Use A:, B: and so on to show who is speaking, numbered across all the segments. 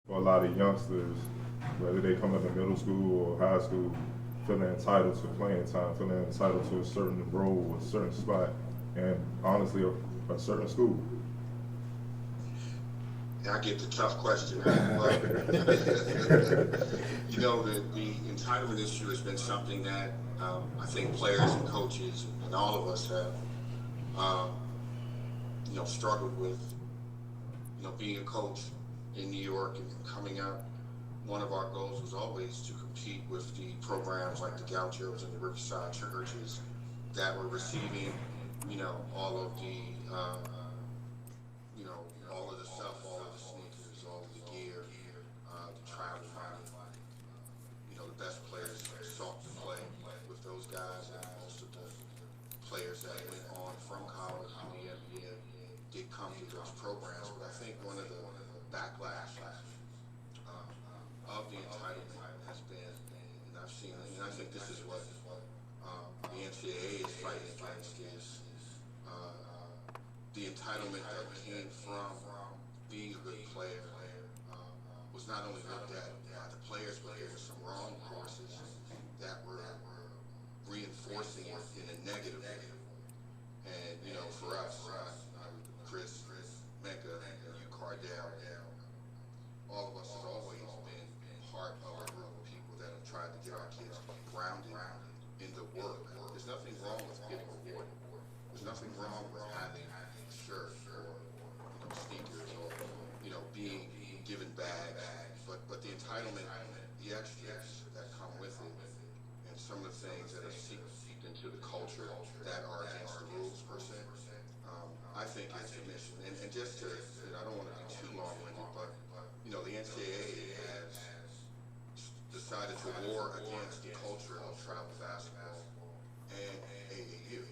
A: For a lot of youngsters, whether they come into middle school or high school, feeling entitled to playing time, feeling entitled to a certain role, a certain spot, and honestly, a certain school.
B: And I get the tough question, but the entitlement issue has been something that I think players and coaches and all of us have, um, struggled with. Being a coach in New York and coming up, one of our goals was always to compete with the programs like the Gauchos and the Riverside Churches that were receiving, all of all of the stuff, all of the sneakers, all of the gear, the travel money. The best players sought to play with those guys, and most of the players that went on from college to the NBA did come through those programs. But I think one of the backlashes um, of the entitlement has been, and I've seen it, and I think this is what the NCAA is fighting against is uh, the entitlement that came from being a good player was not only looked at by the players, but there were some wrong courses that were reinforcing it in a negative way. And for us, Chris, Mecca, and you, Cardell, all of us has always been part of a group of people that have tried to get our kids to be grounded in the work. There's nothing wrong with getting rewarded. There's nothing wrong with having a shirt or sneakers or being given bags. But the entitlement, the extras that come with it, and some of the things that are seeped into the culture that are against the rules per se. I think it's a mission. And just to, I don't want to be too long-winded, but the NCAA has decided to war against the culture of travel basketball and AAU.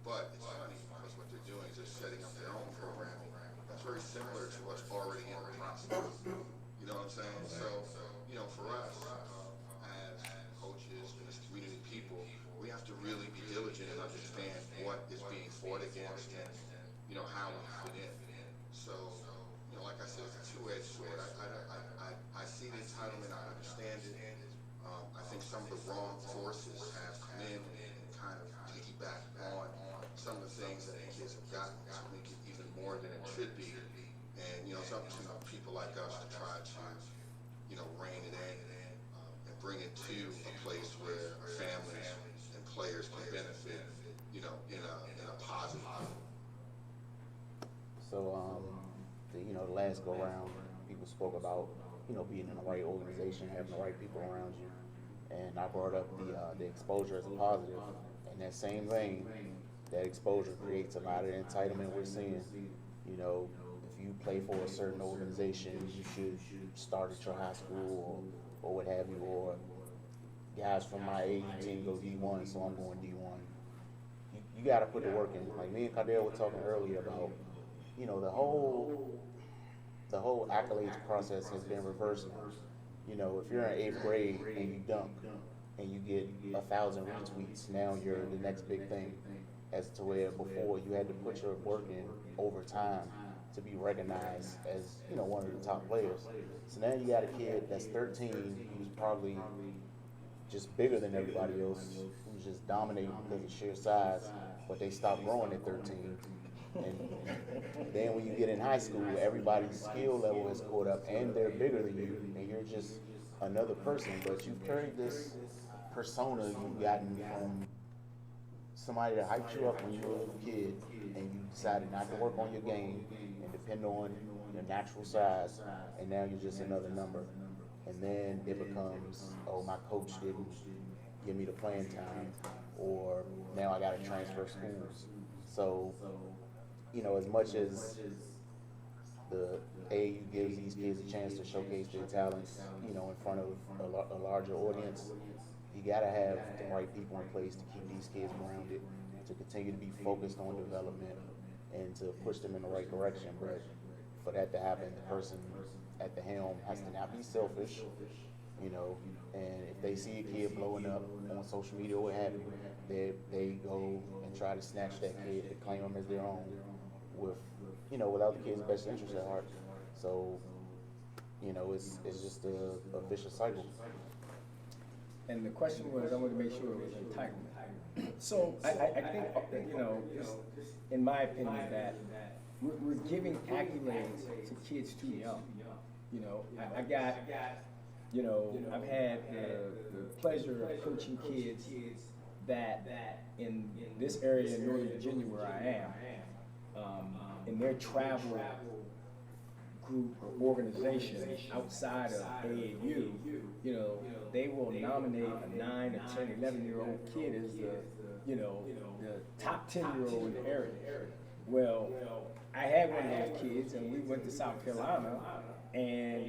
B: But it's funny because what they're doing is they're setting up their own programming that's very similar to what's already in the process. You know what I'm saying? So, for us as coaches and as community people, we have to really be diligent and understand what is being fought against and, how we fit in. So, like I said, it's a two-edged sword. I see the entitlement, I understand it. I think some of the wrong forces have come in and kind of piggyback on some of the things that the kids have gotten to make it even more than it should be. And, it's up to people like us to try to, rein it in and bring it to a place where families and players can benefit, in a positive way.
C: So, the last go round, people spoke about, being in the right organization, having the right people around you, and I brought up the exposure as a positive. And that same vein, that exposure creates a lot of entitlement we're seeing. You know, if you play for a certain organization, you should start at your high school or what have you, or guys from my AAU team go D1, so I'm going D1. You got to put the work in. Like me and Cardell were talking earlier about, the whole accolades process has been reversed now. If you're in eighth grade and you dunk and you get 1,000 retweets, now you're the next big thing. As to where before you had to put your work in over time to be recognized as one of the top players. So now you got a kid that's 13 who's probably just bigger than everybody else, who's just dominating because of sheer size, but they stop growing at 13. And then when you get in high school, everybody's skill level has caught up and they're bigger than you, and you're just another person. But you've carried this persona you've gotten from somebody that hyped you up when you were a little kid, and you decided not to work on your game and depend on your natural size, and now you're just another number. And then it becomes, oh, my coach didn't give me the playing time, or now I got to transfer schools. So, as much as the AAU gives these kids a chance to showcase their talents, in front of a larger audience, you got to have the right people in place to keep these kids grounded, to continue to be focused on development, and to push them in the right direction. But for that to happen, the person at the helm has to not be selfish, and if they see a kid blowing up on social media or what have you, they go and try to snatch that kid to claim them as their own with, without the kid's best interest at heart. So you know, it's just a vicious cycle.
D: And the question was, I wanted to make sure it was entitlement. So I think, you know, just in my opinion, that we're giving accolades to kids too young. You know, I got, you know, I've had the pleasure of coaching kids that in this area in Northern Virginia where I am, in their travel group or organization outside of AAU, you know, they will nominate a 9 or 10, 11-year-old kid as the, you know, the top 10-year-old in the area. Well, I had one of those kids, and we went to South Carolina, and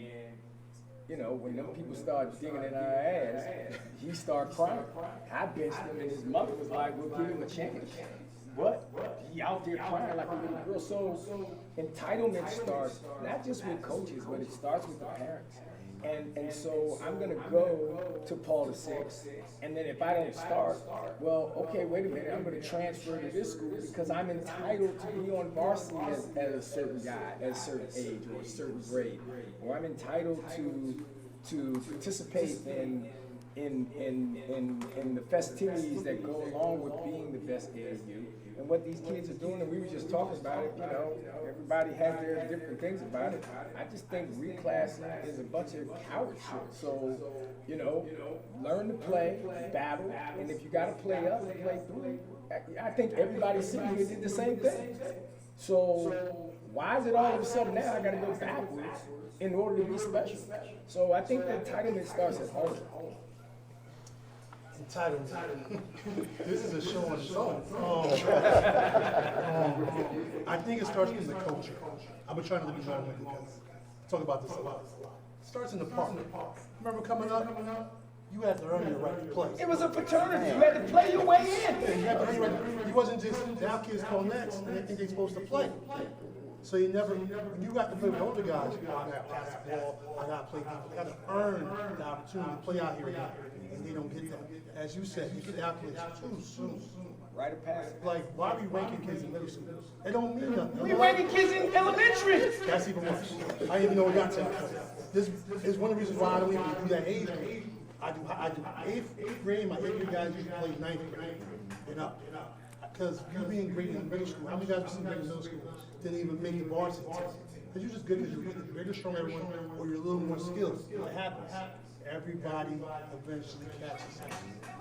D: you know, when them people started digging in our ass, he started crying. I benched him, and his mother was like, "We'll give him a chance." What? He out there crying like a little girl. So entitlement starts not just with coaches, but it starts with the parents. And so I'm going to go to Paul VI, and then if I don't start, well, okay, wait a minute, I'm going to transfer to this school because I'm entitled to be on varsity as a certain guy, at a certain age or a certain grade, or I'm entitled to participate in the festivities that go along with being the best AAU. And what these kids are doing, and we were just talking about it, you know, everybody has their different things about it. I just think reclassing is a bunch of coward shit. So, you know, learn to play, battle, and if you got to play up, play through. I think everybody sitting here did the same thing. So why is it all of a sudden now I got to go backwards in order to be special? So I think the entitlement starts at home.
E: Entitlement. This is a show on its own. I think it starts from the culture. I've been trying to be long with you guys. Talk about this a lot. It starts in the park. Remember coming up? You had to earn your right to play.
D: It was a fraternity. You had to play your way in.
E: You had to earn your right. You wasn't just now kids call nets and they think they're supposed to play. So you never, when you got to play with older guys, you got to pass the ball, I got to play defense. You got to earn the opportunity to play out here again. And they don't get that. As you said, you get the accolades too soon.
D: Right of passage.
E: Like, why are we ranking kids in middle school? They don't mean nothing.
D: We ranking kids in elementary.
E: That's even worse. I didn't even know we got to that point. This is one of the reasons why I don't even do that age grade. I do eighth grade, my 8th grade guys usually play 9th grade and up. Because you being great in middle school, how many guys we see great in middle school didn't even make it varsity team? Because you're just good because you're bigger, stronger, everyone, or you're a little more skilled. What happens? Everybody eventually catches up.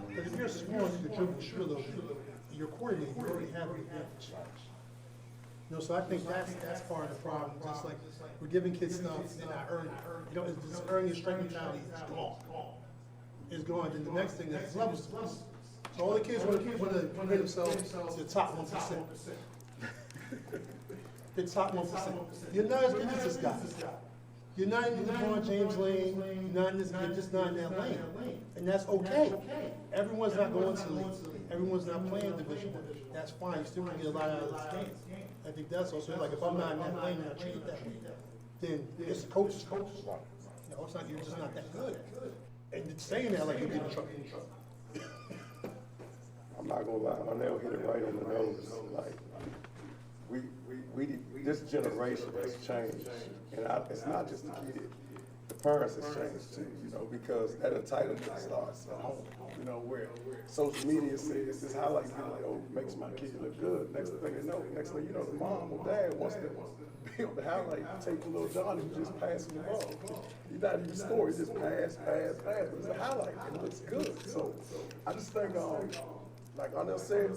E: Because if you're small, you can dribble and shoot a little bit. You're coordinated, you already have the advantage. You know, so I think that's part of the problem. Just like we're giving kids stuff and not earning it. You know, it's this earning strength mentality is gone. It's gone. Then the next thing is levels to this. So all the kids want to compare themselves to the top 1%. The top 1%. You're not as good as this guy. You're not in the LeBron James lane. You're just not in that lane. And that's okay. Everyone's not going to the league. Everyone's not playing Division I. That's fine. You still want to get a lot out of this game. I think that's also like if I'm not in that lane and I treat it that way, then it's the coach's coach. You know, it's not, you're just not that good. And saying that like you're getting in trouble.
F: I'm not gonna lie, Arnell hit it right on the nose. Like, this generation has changed, and it's not just the kid. The parents has changed too, you know, because that entitlement starts at home. You know, where social media says this highlight reel, like, oh, makes my kid look good. Next thing you know, the mom or dad wants to be on the highlight, take the little Johnny who's just passing the ball. He's not even scoring, he's just pass. It's a highlight, and it looks good. So I just think, like Arnell said,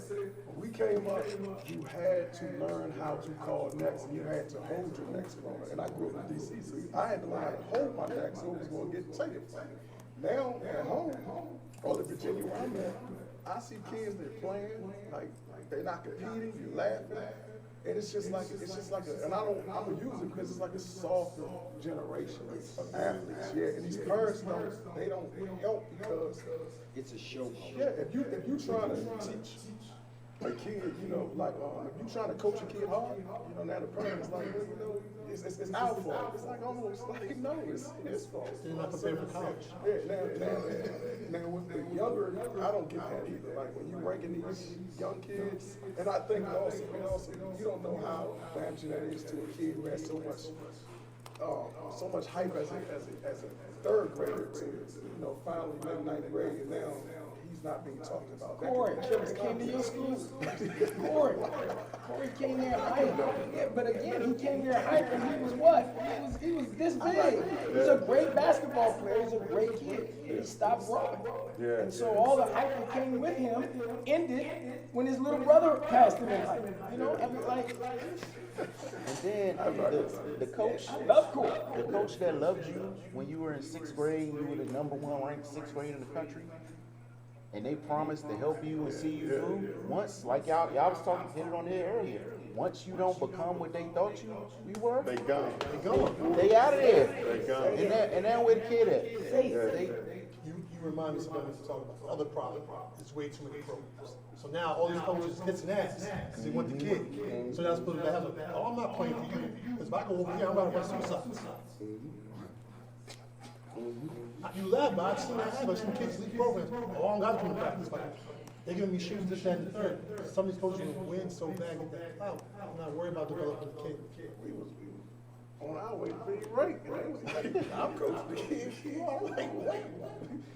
F: when we came up, you had to learn how to call necks, and you had to hold your necks from it. And I grew up in DC, so I had to learn how to hold my neck so it was going to get taken from me. Now, at home, or in Virginia where I'm at, I see kids, they're playing, like they're not competing, you're laughing. And it's just like and I'm gonna use it because it's like a softer generation of athletes. Yeah, and these parents they don't help because
D: It's a show.
F: yeah, if you trying to teach a kid, you know, like if you trying to coach a kid hard, you know, now the parents like, well, you know, it's our fault. It's like almost like no, it's his fault.
E: They're not prepared for college.
F: Yeah, now with the younger, I don't get that either. Like when you ranking these young kids, and I think also, you don't know how damaging that is to a kid who has so much so much hype as a third grader to, finally make ninth grade, and now he's not being talked about.
D: Corey came to your school. Corey came there hype. Yeah, but again, he came there hype, and he was what? He was this big. He's a great basketball player. He's a great kid. He stopped growing.
F: Yeah.
D: And so all the hype that came with him ended when his little brother passed him in hype. You know, I mean, like.
C: And then the coach,
D: Love Corey.
C: the coach that loved you when you were in 6th grade, you were the #1 ranked 6th grade in the country, and they promised to help you and see you through. Once, like y'all was talking, hit it on here earlier. Once you don't become what they thought you were,
F: They gone.
C: they out of there.
F: They gone.
C: And now where the kid at? They,
E: You remind me something to talk about. The other problem is way too many programs. So now all these coaches hits and ass because they want the kid. So that's supposed to have oh, I'm not playing for you. Because if I go over here, I'm about to run suicide. You laugh, but I've seen that happen. I've seen kids leave programs. Oh, I don't got to come to practice. They're giving me shoes, this, that, and the third. Some of these coaches will win so bad, get that clout. I'm not worried about developing the kid.
F: We was on our way to being ranked, and it was like, I'm coaching the kid. I'm like, wait.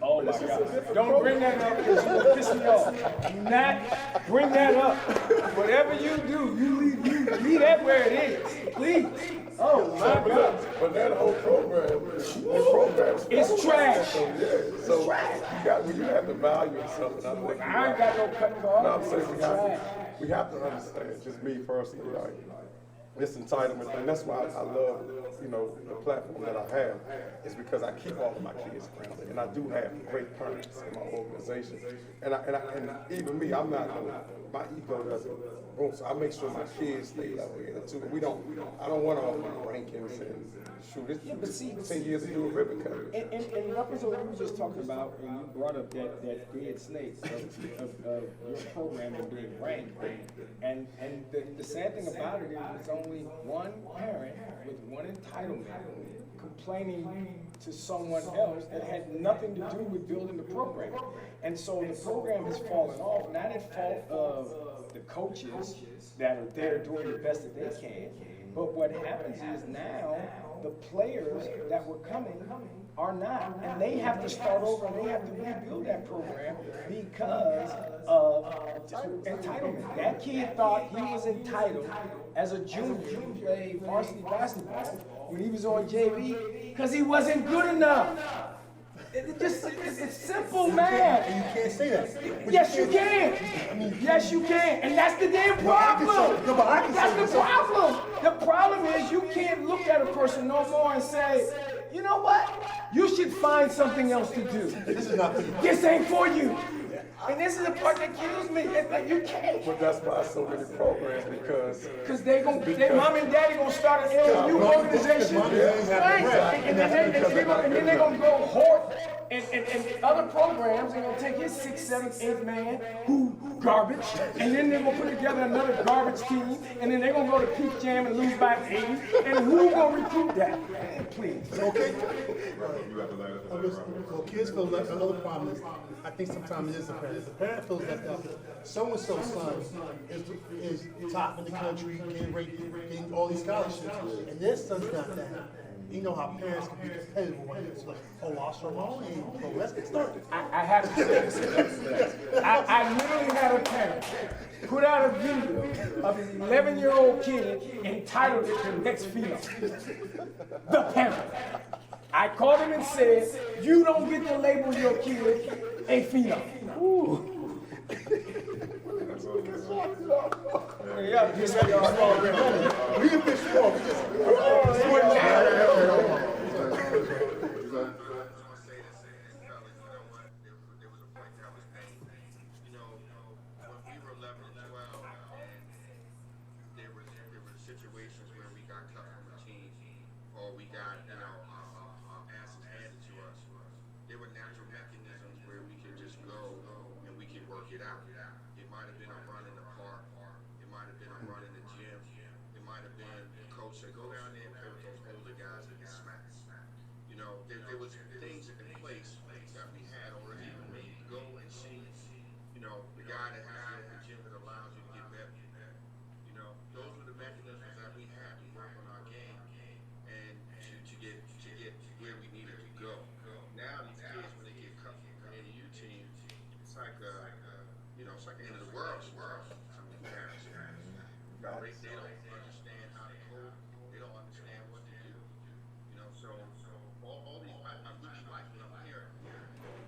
D: Oh my God. Don't bring that up because you're gonna piss me off. Do not bring that up. Whatever you do, you leave that where it is. Please. Oh my God.
F: But that whole program,
D: It's trash.
F: So you have to value something.
D: I ain't got no cut card.
F: No, I'm saying
D: It's trash.
F: we have to understand, just me personally, like, this entitlement thing. That's why I love, the platform that I have, is because I keep all of my kids grounded, and I do have great parents in my organization. And even me, I'm not my ego doesn't grow, so I make sure my kids stay level headed too. I don't want all my rankings and shoot. It's 10 years to do a ribbon cut.
D: In reference to what you were just talking about, and you brought up that dead snake of your program and being ranked, and the sad thing about it is it's only one parent with one entitlement complaining to someone else that had nothing to do with building the program. And so the program has fallen off, not at fault of the coaches that are there doing the best that they can, but what happens is now the players that were coming are not, and they have to start over and they have to rebuild that program because of entitlement. That kid thought he was entitled as a junior to play varsity basketball when he was on JV because he wasn't good enough. It's simple math.
E: And you can't say that.
D: Yes, you can. Yes, you can. And that's the damn problem. That's the problem. The problem is you can't look at a person no more and say, you know what? You should find something else to do.
E: This is not for you.
D: This ain't for you. And this is the part that kills me. It's like you can't.
F: But that's why so many programs, because
D: Their mom and daddy gonna start an AAU organization, right? And then they're gonna go hoard and other programs. They're gonna take his 6th, 7th, 8th man who garbage, and then they're gonna put together another garbage team, and then they're gonna go to Peak Jam and lose by 80. And who gonna recruit that? Please.
E: Okay?
A: You have to let us
E: Well, kids feel left. Another problem is, I think sometimes it is the parent. The parent feels left out. So-and-so's son is top in the country, getting all these scholarships, and their son's not that. You know how parents can be competitive when it's like, oh, Rhone ain't pro. Let's get started.
D: I have to say this. I literally had a parent put out a video of his 11-year-old kid entitled it to next female. The parent. I called him and said, you don't get to label your kid a female. Ooh. Yeah, just like y'all small.
E: We a bit small.
B: Situations where we got cut from the team, or we got, asses handed to us. There were natural mechanisms where we could just go and we could work it out. It might have been a run in the park. It might have been a run in the gym. It might have been the coach said, go down there and play with those older guys and get smacked. There was things in place that we had, or even maybe go and see, the guy that has the gym that allows you to get better. Those were the mechanisms that we had to work on our game. And to it's like the end of the world. Some of the parents, they don't understand how to cope. They don't understand what to do. You know, so all these, I really like when I'm hearing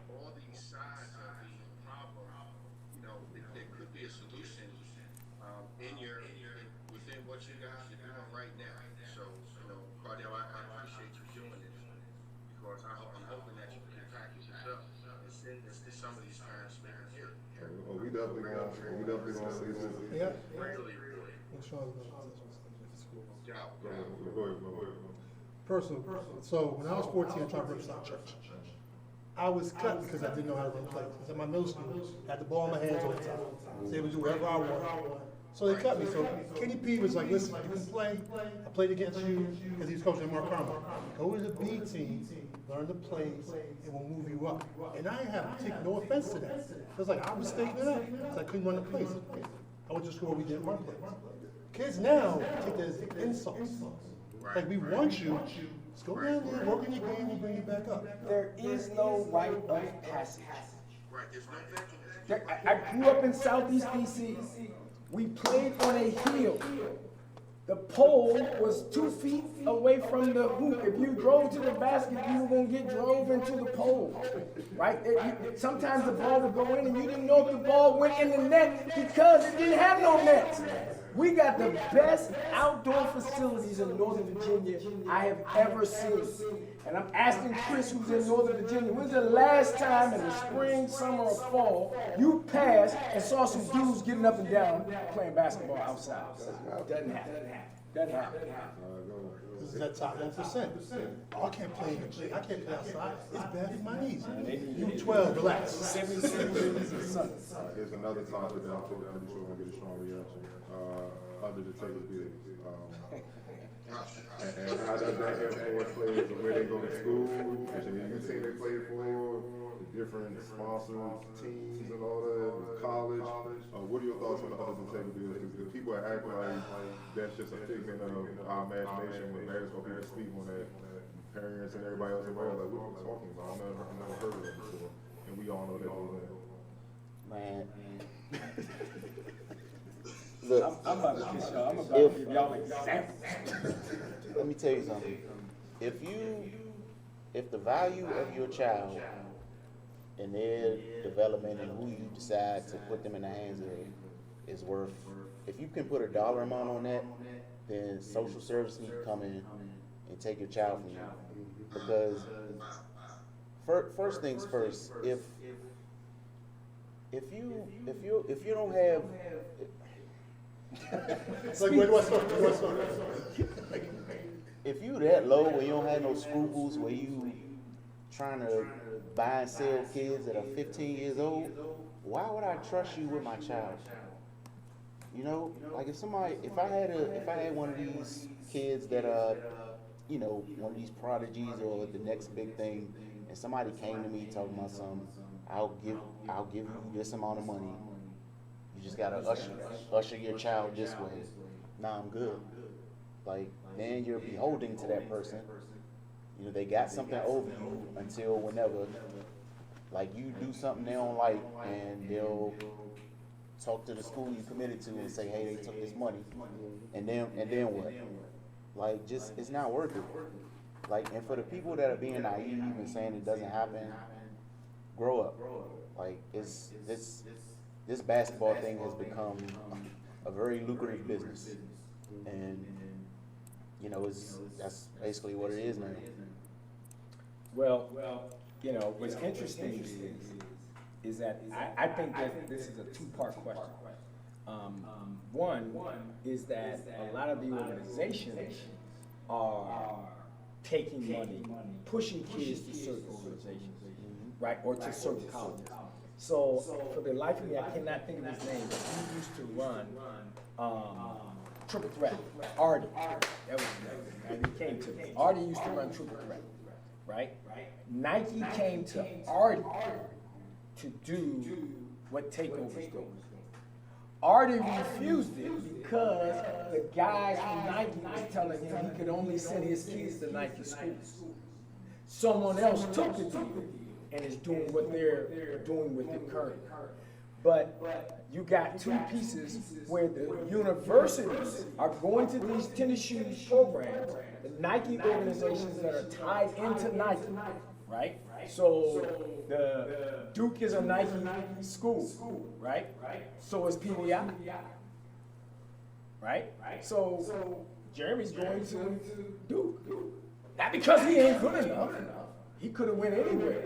B: all these sides of the problem. You know, there could be a solution within what you guys are doing right now. So, you know, Cardell, I appreciate you doing this because I'm hoping that you can package this up and send this to some of these parents living here.
A: Oh, we definitely gonna see this.
E: Yeah.
B: Really, really.
A: Go ahead.
E: Personal. So when I was 14, I tried to run South Church. I was cut because I didn't know how to run plays. I was at my middle school, had the ball in my hands all the time. I was able to do whatever I wanted. So they cut me. So Kenny P was like, listen, you can play. I played against you because he was coaching at Mark Carmel. Go to the B team, learn the plays, and we'll move you up. And I have taken no offense to that. It was like, I was stating it up because I couldn't run the plays. I went to school where we didn't run plays. Kids now take that as insults. Like, we want you. Let's go down there, work in your game, and bring you back up.
D: There is no rite of passage.
B: Right, there's no veterans.
D: I grew up in Southeast DC. We played on a hill. The pole was 2 feet away from the hoop. If you drove to the basket, you were going to get drove into the pole, right? Sometimes the ball would go in and you didn't know if the ball went in the net because it didn't have no net. We got the best outdoor facilities in Northern Virginia I have ever seen. And I'm asking Chris, who's in Northern Virginia, when's the last time in the spring, summer, or fall you passed and saw some dudes getting up and down playing basketball outside? Doesn't happen. Doesn't happen.
E: This is that top 1%. Oh, I can't play outside. It's bad for my knees. You 12, relax.
D: 77 degrees of sun.
A: There's another topic that I'm pretty sure we're gonna get a strong reaction. Under the table bids. And how does that influence players and where they go to school? And you team they play for, the different sponsors, teams and all that, college. What are your thoughts on the under the table bids? Because people are acting like that's just a figment of our imagination when basketball people speak on that. Parents and everybody else involved, like, what are you talking about? I've never heard of that before. And we all know that goes in.
C: Man. Look,
D: I'm about to kiss y'all. I'm about to give y'all examples.
C: let me tell you something. If the value of your child and their development and who you decide to put them in the hands of is worth, if you can put a dollar amount on that, then social services need to come in and take your child from you. Because first things first, if you don't have
E: It's like, where do I start?
C: if you that low where you don't have no scruples, where you trying to buy and sell kids that are 15 years old, why would I trust you with my child? You know, like if I had one of these kids that are, you know, one of these prodigies or the next big thing, and somebody came to me talking about something, I'll give you this amount of money. You just gotta usher your child this way. Nah, I'm good. Like, then you're beholden to that person. You know, they got something over you until whenever, like, you do something they don't like, and they'll talk to the school you committed to and say, hey, they took this money, and then what? Like, just, it's not worth it. Like, and for the people that are being naive and saying it doesn't happen, grow up. Like, this basketball thing has become a very lucrative business, and you know, that's basically what it is now.
D: Well, you know, what's interesting is that I think that this is a two-part question. One is that a lot of the organizations are taking money, pushing kids to certain organizations, right, or to certain colleges. So for the life of me, I cannot think of his name, but he used to run Triple Threat, Artie. That was his name. And he came to me. Artie used to run Triple Threat, right? Nike came to Artie to do what Takeover's doing. Artie refused it because the guys from Nike was telling him he could only send his kids to Nike schools. Someone else took the deal and is doing what they're doing with it currently. But you got two pieces where the universities are going to these tennis shoes programs, the Nike organizations that are tied into Nike, right? So the Duke is a Nike school, right? So is PBI, right? So Jeremy's going to Duke. Not because he ain't good enough. He could have went anywhere.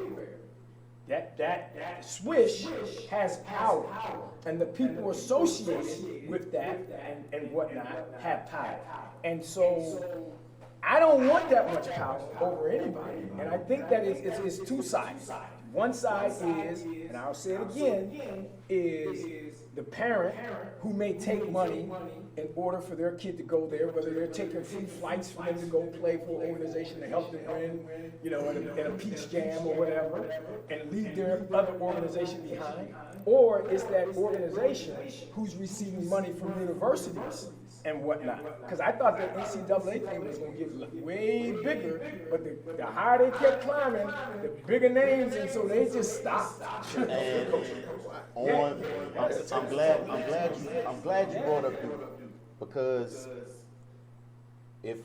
D: That swish has power, and the people associated with that and whatnot have power. And so I don't want that much power over anybody. And I think that it's two sides. One side is, and I'll say it again, is the parent who may take money in order for their kid to go there, whether they're taking free flights for them to go play for an organization to help them win, you know, in a peach jam or whatever, and leave their other organization behind. Or it's that organization who's receiving money from universities and whatnot. Because I thought that NCAA thing was going to get way bigger, but the higher they kept climbing, the bigger names, and so they just stopped.
C: And I'm glad you brought up Duke, because if,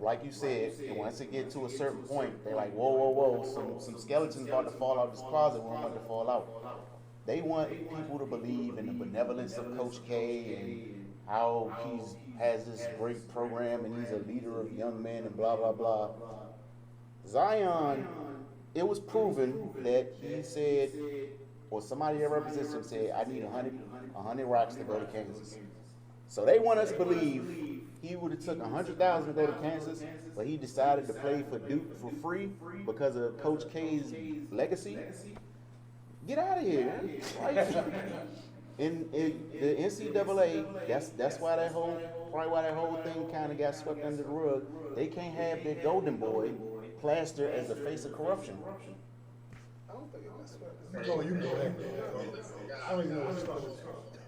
C: like you said, once it get to a certain point, they're like, whoa, some skeletons about to fall out this closet when I'm about to fall out. They want people to believe in the benevolence of Coach K and how has this great program and he's a leader of young men and blah, blah, blah. Zion, it was proven that he said, or somebody that represents him said, I need 100 rocks to go to Kansas. So they want us to believe he would have took 100,000 to go to Kansas, but he decided to play for Duke for free because of Coach K's legacy. Get out of here. In the NCAA, that's why probably why that whole thing kind of got swept under the rug. They can't have their golden boy plastered as the face of corruption.
F: I don't think it was swept.
E: No, you can go ahead. I don't even know what to start with.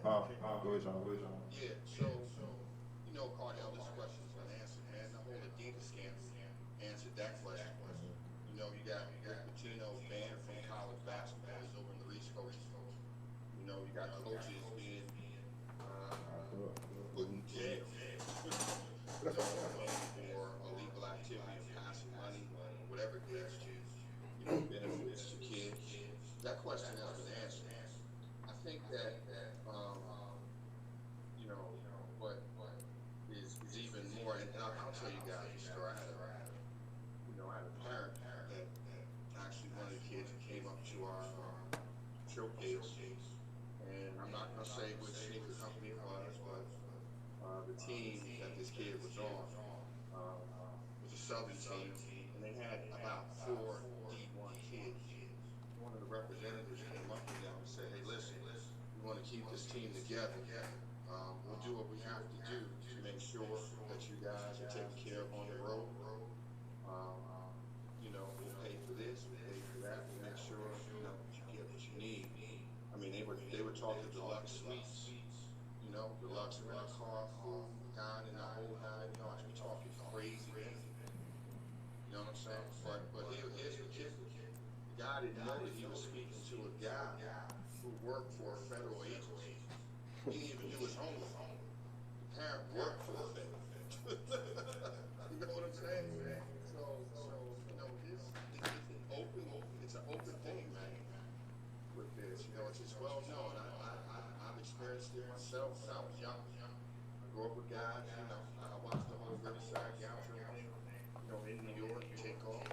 A: Go ahead, John.
B: Yeah, so, you know, Cardell, this question's been answered, man. The whole Adidas scandal answered that question. You know, you got Pitino banned from college basketball. He's over in the East Coast. You know, you got coaches being put in jail for illegal activity and passing money, whatever it is, to, you know, benefits to kids. That question has been answered. I think that, you know, what is even more, and I'll tell you guys a story. I had a parent that actually one of the kids came up to our showcase, and I'm not gonna say which sneaker company it was, but the team that this kid was on was a Southern team, and they had about 4 D1 kids. One of the representatives came up to them and said, "Hey, listen, we want to keep this team together. We'll do what we have to do to make sure that you guys are taken care of on the road. You know, we'll pay for this, we'll pay for that, we'll make sure, you know, that you get what you need." I mean, they were talking deluxe suites, you know, deluxe rental car, food, dine, and the whole nine. You know, I was talking crazy. You know what I'm saying? But here's the kicker. The guy didn't know that he was speaking to a guy who worked for a federal agency. He didn't even do his homework. The parent worked for a federal agency. You know what I'm saying? So you know, it's an open thing, man. With this, you know, it's well known. I've experienced it myself when I was young. I grew up with guys, you know, I watched the whole Riverside Goucher thing, you know, in New York take off.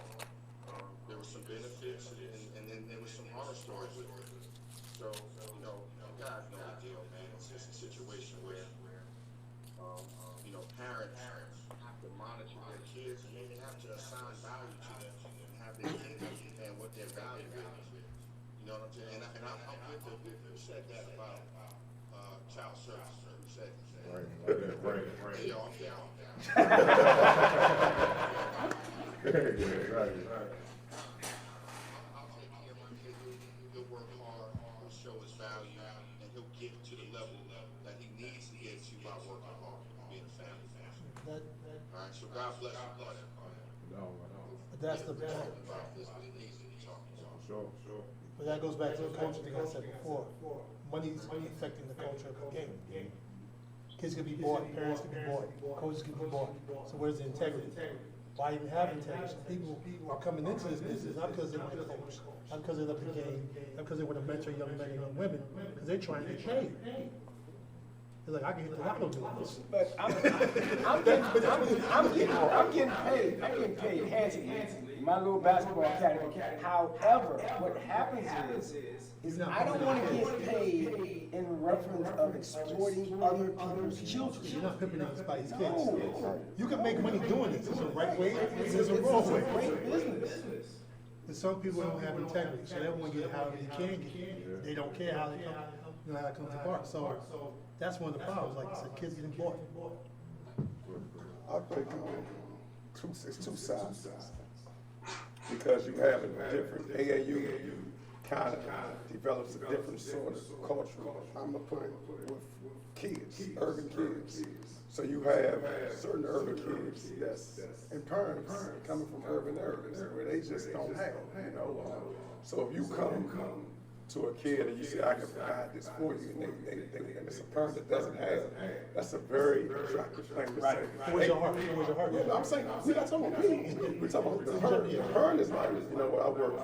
B: There were some benefits, and then there was some horror stories with it. So, you know, guys know the deal, man. It's just a situation where, you know, parents have to monitor their kids, and they have to assign value to them and have their kids understand what their value is. You know what I'm saying? And I'm with who said that about child services? Who said that?
A: Right.
B: Hey, y'all, I'm down.
A: Exactly.
B: I'll take care of my kid. He'll work hard, he'll show his value, and he'll get to the level that he needs to get to by working hard and being a family man. All right, so God bless you, brother.
E: But that's the
B: About this, but it needs to be talked about.
A: Sure.
E: But that goes back to the culture thing I said before. Money's affecting the culture of the game. Kids can be bought, parents can be bought, coaches can be bought. So where's the integrity? Why even have integrity? So people are coming into this business not because they want to coach, not because they love the game, not because they want to mentor young men and young women, because they're trying to get paid. They're like, I can hit the lotto doing this.
D: But I'm getting paid handsomely in my little basketball academy. However, what happens is I don't want to get paid in reference of exploiting other people's children.
E: You're not pimping anybody's kids. No. You can make money doing this. There's a right way, there's a wrong way.
D: Great business.
E: And some people don't have integrity, so they want to get however they can get. They don't care how they come, how it comes apart. So that's one of the problems. Like I said, kids getting bought.
F: I think it's two sides. Because you have a different AAU kind of develops a different sort of culture. I'm gonna put it with kids, urban kids. So you have certain urban kids that's and parents coming from urban areas where they just don't have, So if you come to a kid and you say, I can provide this for you, and it's a parent that doesn't have it, that's a very attractive thing to say.
E: Where's your heart? Where's your heart?
F: Yeah, I'm saying, we're not talking about me. We're talking about the parent. The parent is like, I work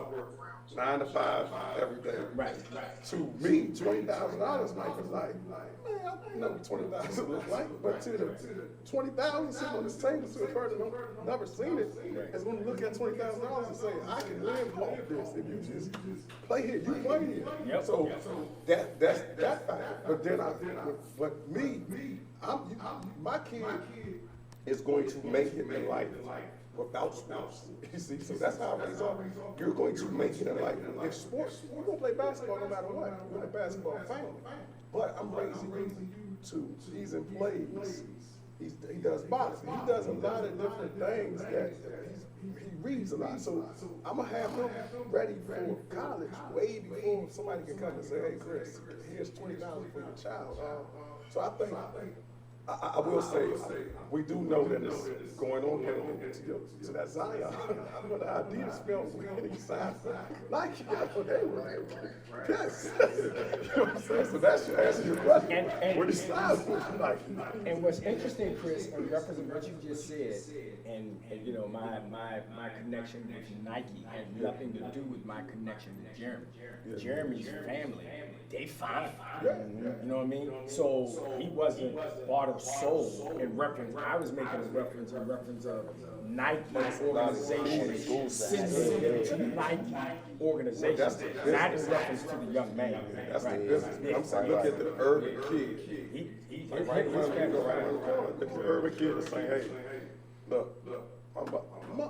F: 9 to 5 every day.
D: Right.
F: To me, $20,000 might be like, man, I know what $20,000 looks like, but to the 20,000 sitting on this table to a person who's never seen it, is going to look at $20,000 and say, I can live off this if you just play here, you play here.
D: Yep.
F: So that's that fact. But then my kid is going to make it in life without sports. You see, so that's how it is. You're going to make it in life. If sports, you're going to play basketball no matter what. You're in a basketball family. But I'm raising you he's in plays. He does boxing. He does a lot of different things that he reads a lot. So I'm going to have him ready for college way before somebody can come and say, hey, Chris, here's $20 for your child. So I think I will say, we do know that it's going on to that Zion. When the Adidas film, when he signed Nike, they were yes. You know what I'm saying? So that should answer your question. When he signed Nike.
D: And what's interesting, Chris, in reference to what you just said, and my connection with Nike had nothing to do with my connection with Jeremy. Jeremy's family, they fine. You know what I mean? So he wasn't bought or sold in reference. I was making a reference in reference of Nike's organization sending him to Nike organization, not in reference to the young man.
F: That's the business. I'm saying, look at the urban kid. Like right now, you go around the corner, look at the urban kid and say, hey, look,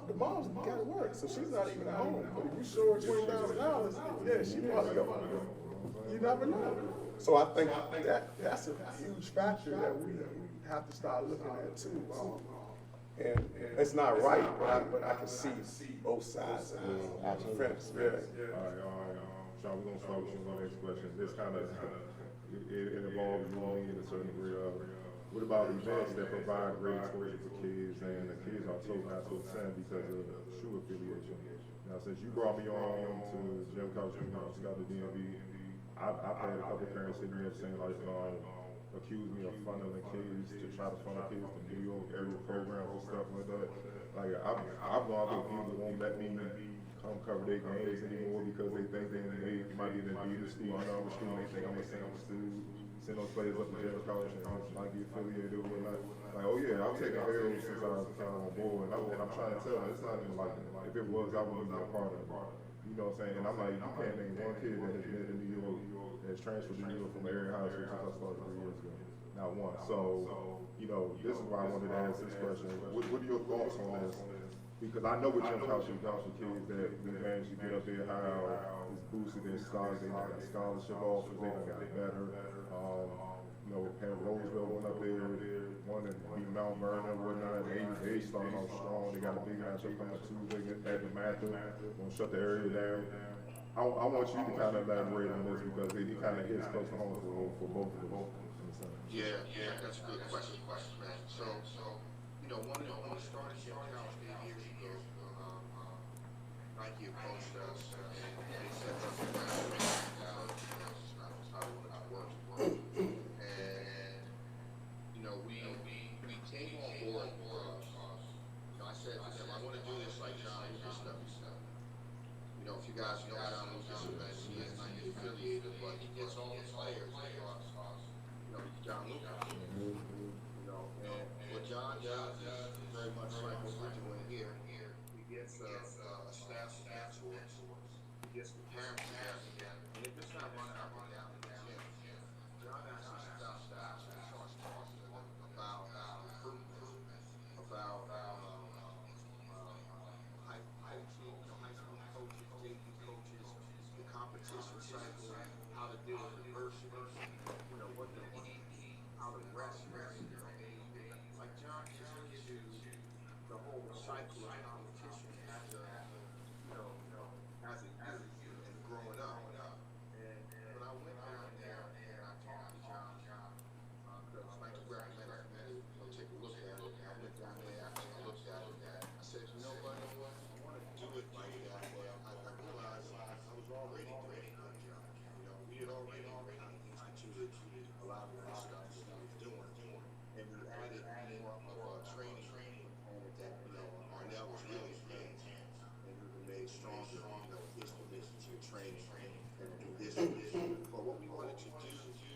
F: the mom's got to work, so she's not even at home. But if you show her $20,000, yeah, she probably go. You never know. So I think that's a huge factor that we have to start looking at too. And it's not right, but I can see both sides of the fence.
A: All right. Sean, we're gonna start with you on the next question. This kind of it involves you in a certain degree of. What about events that provide great exposure for kids, and the kids are told not to attend because of shoe affiliation? Now, since you brought me on to Jim Couch, you got the DMV. I've had a couple parents hit me up saying accuse me of funneling kids to try to funnel kids to New York area programs and stuff like that. Like I've gone to people who won't let me come cover their games anymore because they think they might be the Adidas school, Arnell school, and they think I'm a Sample student. Send those players up to Jim College and I'm trying to get affiliated with like, oh yeah, I've taken L's since I was on board, and I'm trying to tell them it's not even like if it was, I wouldn't be a part of it. You know what I'm saying? And I'm like, you can't name one kid that has been in New York, that's transferred to New York from the area high school since I started 3 years ago. Not one. So, this is why I wanted to ask this question. What are your thoughts on this? Because I know with Jim Couch and Couch kids that we managed to get up there, how it's boosted their scholars, they got scholarship offers, they done got better. Had Roseville went up there, won and beat Mount Vernon and whatnot. They started off strong. They got a big matchup coming Tuesday at the Mather. Gonna shut the area down. I want you to kind of elaborate on this because he kind of hits close to home for both of them.
B: Yeah, that's a good question, man. So, when I started Jim Couch 8 years ago, Nike approached us and they said something about how they wanted to work. And you know, we came on board because you know, I said to them, I want to do this like John Lucas does. You know, if you guys know John Lucas, he is not affiliated, but he gets all the players because you know, he's John Lucas. You know, and what John does is very much like what we're doing here. He gets a staff of mentors, he gets the parents together, and if it's not running up and down in the gym, John actually stops that and starts talking to them about recruitment, about high coaching, you know, high school coaches, JV coaches, the competition cycle, how to deal with adversity, you know, what to eat, how to rest, like John gets into the whole cycle of competition as a, you know, as a youth and growing up. And when I went down there and I talked to John, because Nike recommended me to take a look at it, and I went down there after I looked at it, I said, you know what, I want to do it like that, but I realized I was already doing it like John. You know, we had already kind of instituted a lot of the stuff that I was doing, and we added more of a training component that, you know, Arnell was really big, and we made stronger, you know, his commitment to training and conditioning. But what we wanted to do is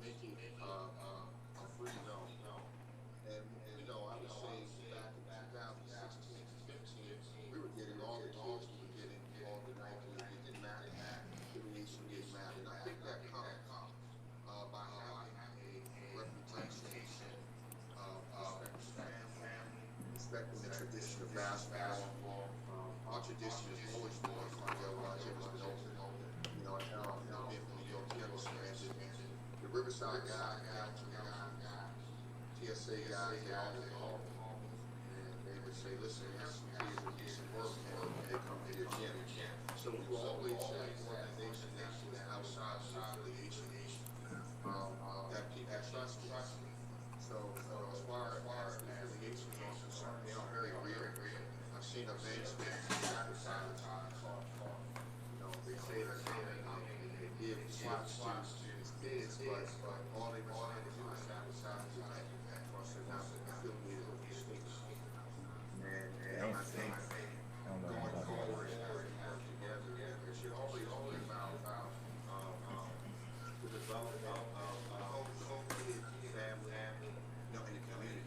B: make it a free zone. And, you know, I would say back in 2016 and 15, we were getting all the calls we were getting, all the Nike, it didn't matter, affiliation didn't matter. And I think that comes by having a reputation of respecting the tradition of basketball. Our tradition is always been Cardell Dudley Jr. You know, and now being from New York, Kennels Transit, the Riverside guys, TSA guys, they all would call me. And they would say, listen, we have some kids that need some work, and they come to your gym. So we will always have an organization that is outside of the affiliation that people trust us. So as far as the affiliation is concerned, they are very real. I've seen events that advertise, you know, they say they're coming out and they give slots to these kids, but all they want to do is advertise the event for us to not affiliated with these things. And I think going forward, as we work together, it should always be about the development of the whole kid family, you know, in the community,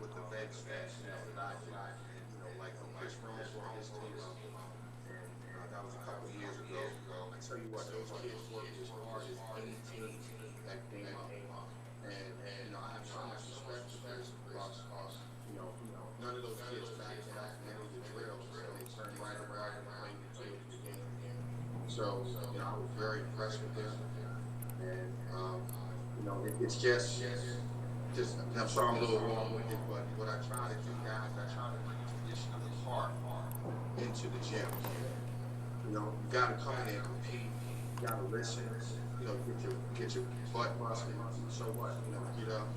B: with the vet staff, you know, that I do. And, you know, like when Chris Rhone brought his team up, and that was a couple of years ago. I tell you what, those kids worked as hard as any team that came up. And you know, I have so much respect for those because, you know, none of those kids back then any of the drills, they turned right around and played the game. So, you know, I was very impressed with them. And, you know, it's just, I'm sorry I'm a little long-winded, but what I try to do now is I try to bring the tradition of the heart into the gym. You know, you gotta come in there and compete, you gotta listen, you know, get your butt busted, so what, you know, get up,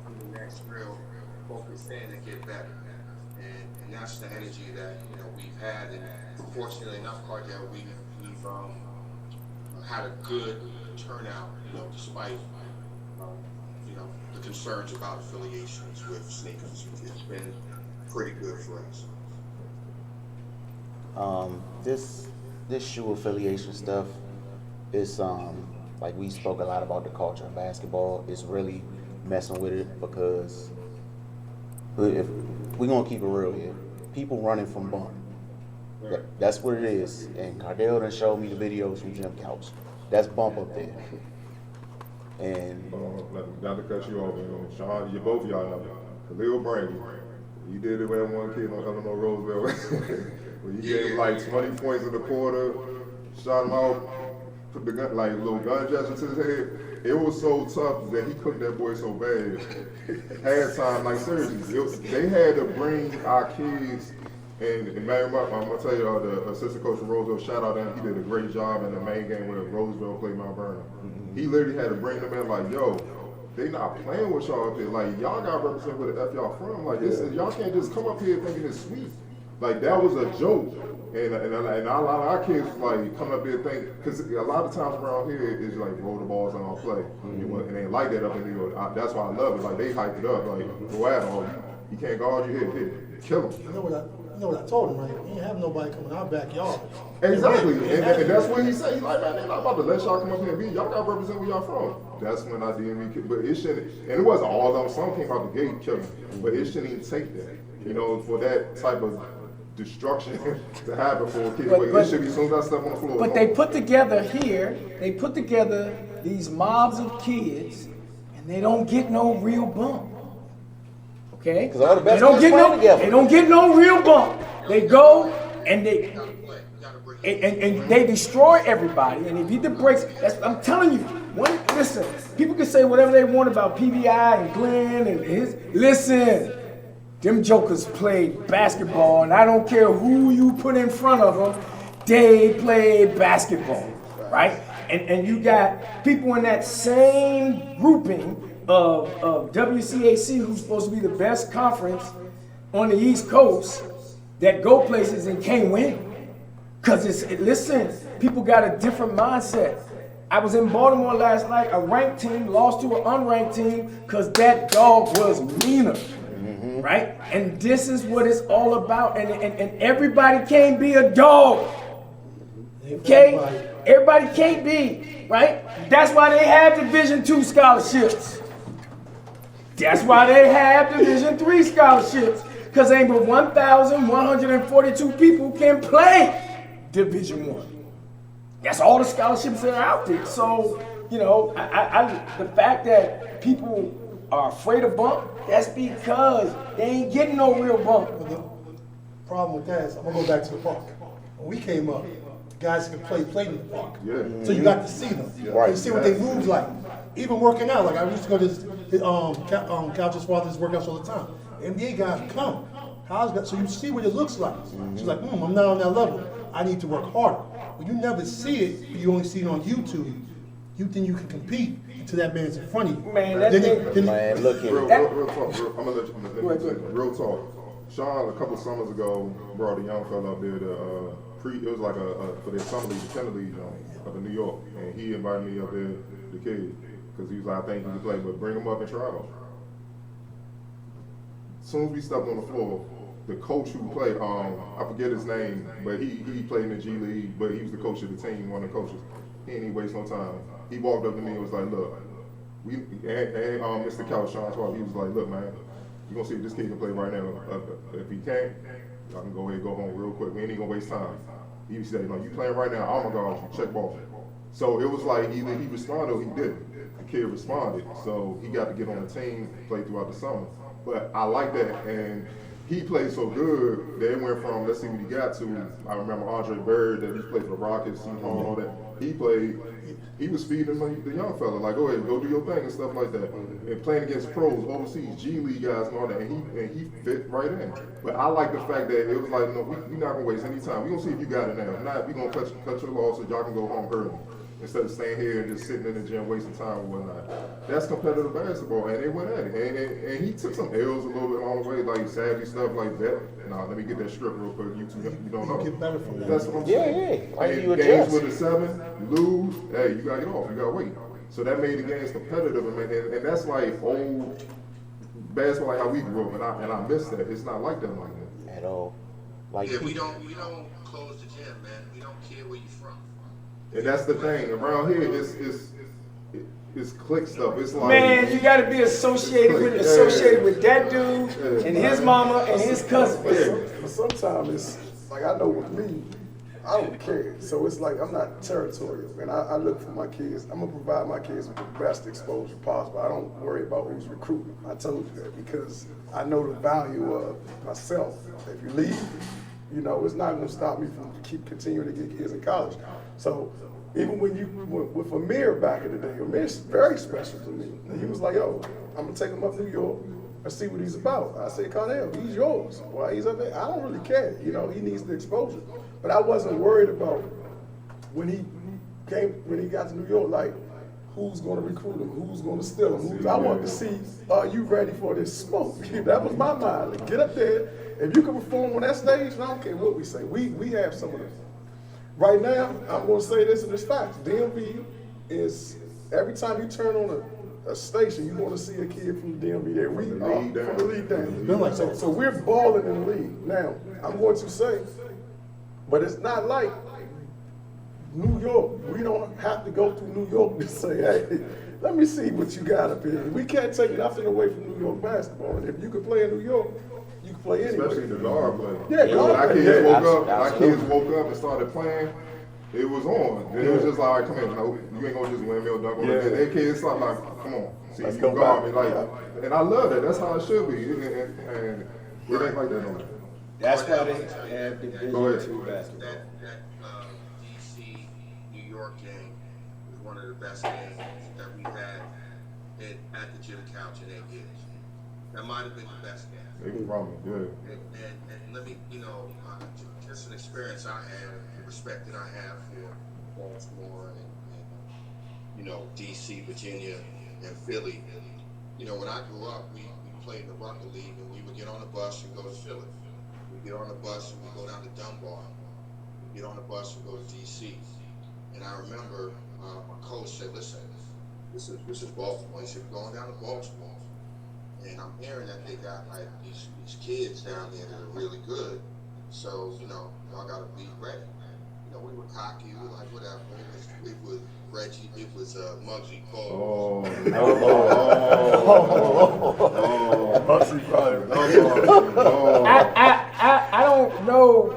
B: do the next drill, focus in and get better. And that's the energy that, you know, we've had, and fortunately enough, Cardell, we've had a good turnout, you know, despite, you know, the concerns about affiliations with sneakers. It's been pretty good for us.
C: This shoe affiliation stuff is like we spoke a lot about the culture of basketball. It's really messing with it because if we're gonna keep it real here, people running from bump. That's what it is. And Cardell done showed me the videos from Gym Couch. That's bump up there. And
A: not to cut you off, Sean, you both of y'all know Khalil Brandy. You did it with that one kid on Eleanor Roosevelt. When you gave like 20 points in the quarter, shot him out, put the gun, like little gun gesture to his head. It was so tough that he cooked that boy so bad. Halftime, like seriously, they had to bring our kids. And man, I'm gonna tell y'all, the assistant coach from Roosevelt, shout out to him. He did a great job in the main game when Roosevelt played Mount Vernon. He literally had to bring them in like, yo, they not playing with y'all up here. Like, y'all gotta represent where the F y'all from. Like, this is, y'all can't just come up here thinking it's sweet. Like that was a joke. And a lot of our kids like come up there and think, because a lot of times around here it's like roll the balls and all play. And they like that up in New York. That's why I love it. Like they hype it up. Like go at him. You can't guard you hit, kill him.
E: You know what I told him, right? We ain't have nobody coming in our backyard.
A: Exactly, and that's what he said. He's like, man, they're not about to let y'all come up here and beat. Y'all got to represent where y'all from. That's when I DMV, but it shouldn't, and it wasn't all of them. Some came out the gate killing, but it shouldn't even take that, you know, for that type of destruction to happen for a kid. But it should be as soon as I step on the floor.
D: But they put together these mobs of kids, and they don't get no real bump. Okay?
C: Because all the best
D: they don't
C: kids
D: get
C: play together.
D: They don't get no real bump. They go and they
B: You gotta play. You gotta bring
D: and they destroy everybody, and they beat the brakes. I'm telling you. Listen, people can say whatever they want about PBI and Glenn and his. Listen, them jokers played basketball, and I don't care who you put in front of them, they played basketball, right? And you got people in that same grouping of WCAC, who's supposed to be the best conference on the East Coast, that go places and can't win. Because listen, people got a different mindset. I was in Baltimore last night, a ranked team lost to an unranked team because that dog was meaner, right? And this is what it's all about. And everybody can't be a dog, okay? Everybody can't be, right? That's why they have Division II scholarships. That's why they have Division III scholarships. Because ain't but 1,142 people can play Division I. That's all the scholarships that are out there. So, you know, the fact that people are afraid of bump, that's because they ain't getting no real bump.
E: But the problem with that is, I'm gonna go back to the park. When we came up, guys could played in the park.
A: Yeah.
E: So you got to see them.
C: Right.
E: You see what they move like. Even working out, like I used to go to Couch's father's workouts all the time. NBA guys come. How's that? So you see what it looks like. She's like, I'm not on that level. I need to work harder. But you never see it. You only see it on YouTube. You think you can compete until that man's in front of you.
D: Man, that thing-
C: Man, look at
A: Real
C: it.
A: talk. I'm gonna let you. Real talk. Sean, a couple summers ago, brought a young fella up there to it was like for their summer league, the Kennedy League up in New York, and he invited me up there, the kid, because he was like, I think he can play, but bring him up and try out. As soon as we stepped on the floor, the coach who played, I forget his name, but he played in the G League, but he was the coach of the team, one of the coaches. He didn't even waste no time. He walked up to me and was like, look, Mr. Couch, Sean Twelve, he was like, look, man, you're gonna see if this kid can play right now. If he can't, I can go ahead and go home real quick. We ain't even gonna waste time. He said, no, you playing right now, I'm gonna guard you, check ball. So it was like either he responded or he didn't. The kid responded, so he got to get on the team, play throughout the summer. But I like that, and he played so good that it went from, let's see what he got to, I remember Andre Bird, that he played for the Rockets, all that. He was feeding the young fella, like, go ahead, go do your thing and stuff like that. And playing against pros, overseas, G League guys and all that, and he fit right in. But I like the fact that it was like, no, we're not gonna waste any time. We're gonna see if you got it now. If not, we're gonna cut your loss so y'all can go home early, instead of staying here and just sitting in the gym wasting time or whatnot. That's competitive basketball, and they went at it. And he took some L's a little bit along the way, like savvy stuff like that. Nah, let me get that strip real quick. You don't know.
E: You get better from that.
A: That's what I'm saying.
C: Yeah. Like you
A: Games
C: adjust.
A: with a 7, lose, hey, you gotta get off. You gotta wait. So that made the games competitive, and that's like old basketball, like how we grew up, and I miss that. It's not like that like that.
C: At all. Like
B: Yeah, we don't close the gym, man. We don't care where you're from.
A: And that's the thing. Around here, it's click stuff. It's like,
D: Man, you gotta be associated with that dude and his mama and his cousin.
F: But sometimes it's like, I know with me, I don't care. So it's like I'm not territorial, and I look for my kids. I'm gonna provide my kids with the best exposure possible. I don't worry about who's recruiting. I told you that because I know the value of myself. If you leave, you know, it's not gonna stop me from continuing to get kids in college. So even when you with Amir back in the day, Amir's very special to me. And he was like, yo, I'm gonna take him up to New York and see what he's about. I said, Cardell, he's yours. Why he's up there? I don't really care. You know, he needs the exposure. But I wasn't worried about when he got to New York, like, who's going to recruit them, who's going to steal them. I want to see, are you ready for this smoke? That was my mind. Like, get up there. If you can perform on that stage, I don't care what we say. We have some of them. Right now, I'm going to say this, and it's facts. DMV is, every time you turn on a station, you're going to see a kid from the DMV there. We are from the league down. So we're balling in the league. Now, I'm going to say, but it's not like New York. We don't have to go through New York to say, hey, let me see what you got up here. We can't take nothing away from New York basketball. And if you can play in New York, you can play anywhere.
A: Especially the guard play.
F: Yeah,
A: when
F: guard
A: our
F: play.
A: kids
F: Yeah,
A: woke up, our kids woke up and started playing. It was on. And it was just like, come here, no, you ain't gonna just windmill dunk on it. They kids start like, come on, see,
F: Let's
A: you
F: go
A: guard me.
F: back.
A: Like, and I love that. That's how it should be. And it ain't like that no more.
D: That's why they have Division
A: Go ahead.
D: II basketball.
B: That DC New York game was one of the best games that we had at the gym couch in 8 years. That might have been the best game.
A: They was wrong, yeah.
B: And let me, just an experience I had, the respect that I have for Baltimore and DC, Virginia, and Philly. When I grew up, we played in the Rugby League, and we would get on the bus and go to Philly. We'd get on the bus and we'd go down to Dunbar. We'd get on the bus and go to DC. And I remember my coach said, listen, this is Baltimore. He said, we're going down to Baltimore. And I'm hearing that they got like these kids down there that are really good. So, y'all gotta be ready. We were cocky, we were like, whatever. It was Reggie, it was Muggsy Cole.
D: I don't know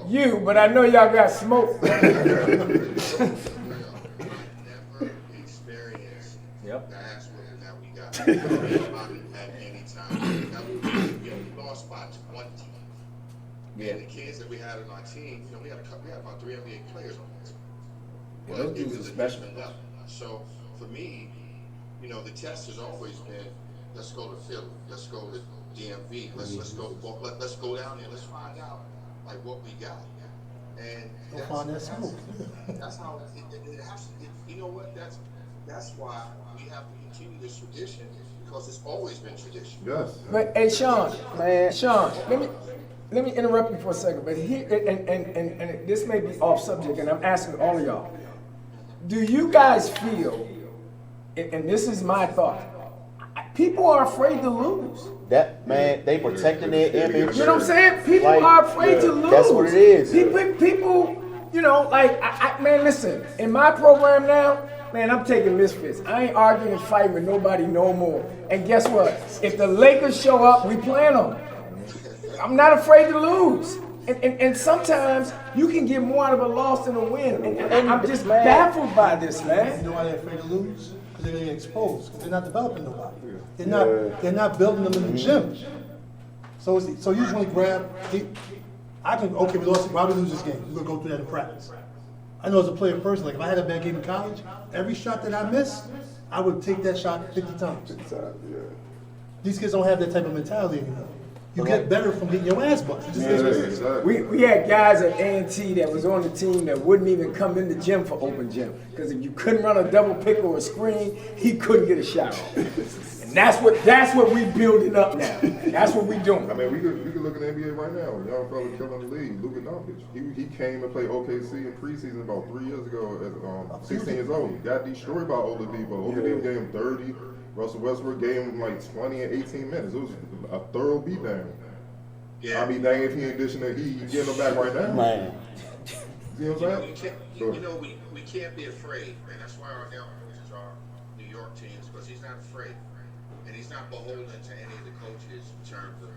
D: you, but I know y'all got smoke.
B: I never experienced
D: Yep.
B: the ass whipping that we got at any time. We lost by 20. And the kids that we had on our team, we had about 3 NBA players on the team.
D: Yeah, those dudes
B: It was
D: are
B: a
D: special.
B: different level. So for me, the test has always been, let's go to Philly, let's go to DMV, let's go down there, let's find out like what we got. And
E: Find that smoke.
B: that's how it has to. You know what? That's why we have to continue this tradition, because it's always been tradition.
A: Yes.
D: But hey, Sean,
C: Man.
D: let me interrupt you for a second. But here, and this may be off subject, and I'm asking all of y'all: do you guys feel? And this is my thought. People are afraid to lose.
C: That man, they protecting their image.
D: You know what I'm saying? People
C: Like,
D: are afraid to lose.
C: that's what it is.
D: People, man, listen. In my program now, man, I'm taking misfits. I ain't arguing and fighting with nobody no more. And guess what? If the Lakers show up, we playing them. I'm not afraid to lose. And sometimes you can get more out of a loss than a win. And I'm just baffled by this, man.
E: You know why they're afraid to lose? Because they're gonna get exposed. Because they're not developing nobody. They're not building them in the gym. So you just want to grab. We lost. Why we lose this game? We're gonna go through that in practice. I know as a player person, like if I had a bad game in college, every shot that I missed, I would take that shot 50 times. These kids don't have that type of mentality anymore. You get better from getting your ass bucked. It just is what it is.
A: Exactly.
D: We had guys at A&T that was on the team that wouldn't even come in the gym for open gym. Because if you couldn't run a double pick or a screen, he couldn't get a shot off. And that's what we building up now. That's what we doing.
A: I mean, we could look at the NBA right now. Young fella killing the league, Luka Doncic. He came and played OKC in preseason about 3 years ago at 16 years old. Got destroyed by Oladipo. Oladipo gave him 30. Russell Westbrook gave him like 20 and 18 minutes. It was a thorough beatdown.
B: Yeah.
A: I mean, dang if he ain't dishing it, he getting them back right now.
C: Man.
A: You know what I'm saying?
B: We can't be afraid, and that's why Arnell coaches our New York teams, because he's not afraid, and he's not beholden to any of the coaches in terms of,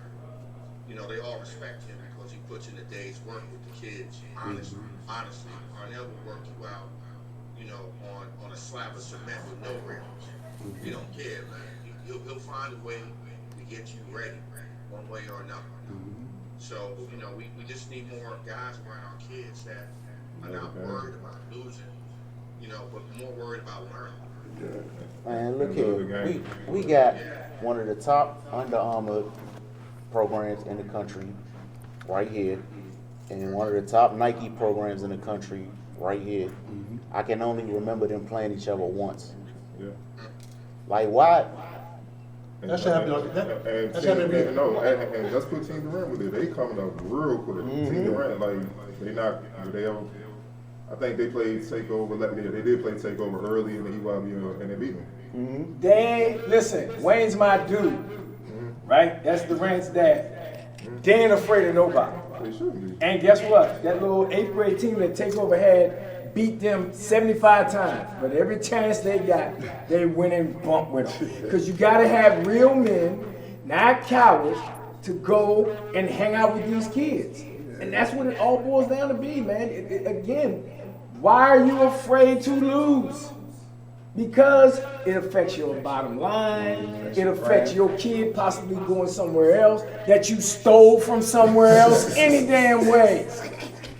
B: they all respect him because he puts in the day's work with the kids. Honestly, Arnell will work you out, on a slab of cement with no rims. He don't care, man. He'll find a way to get you ready, one way or another. So, we just need more guys around our kids that are not worried about losing, but more worried about learning.
C: Man, look here. We got one of the top Under Armour programs in the country right here, and one of the top Nike programs in the country right here. I can only remember them playing each other once.
A: Yeah.
C: Like, why?
A: And,
E: That should happen. And
A: let's put Team Durant with it. They coming up real quick. Team Durant, like they not. They ever, I think they played takeover. They did play takeover early in the EYBL, and they beat them.
D: They listen. Wayne's my dude, right? That's Durant's dad. They ain't afraid of nobody.
A: They should be.
D: And guess what? That little 8th grade team that Takeover had beat them 75 times. But every chance they got, they went and bumped with them. Because you got to have real men, not cowards, to go and hang out with these kids. And that's what it all boils down to be, man. Again, why are you afraid to lose? Because it affects your bottom line, it affects your kid possibly going somewhere else that you stole from somewhere else any damn way.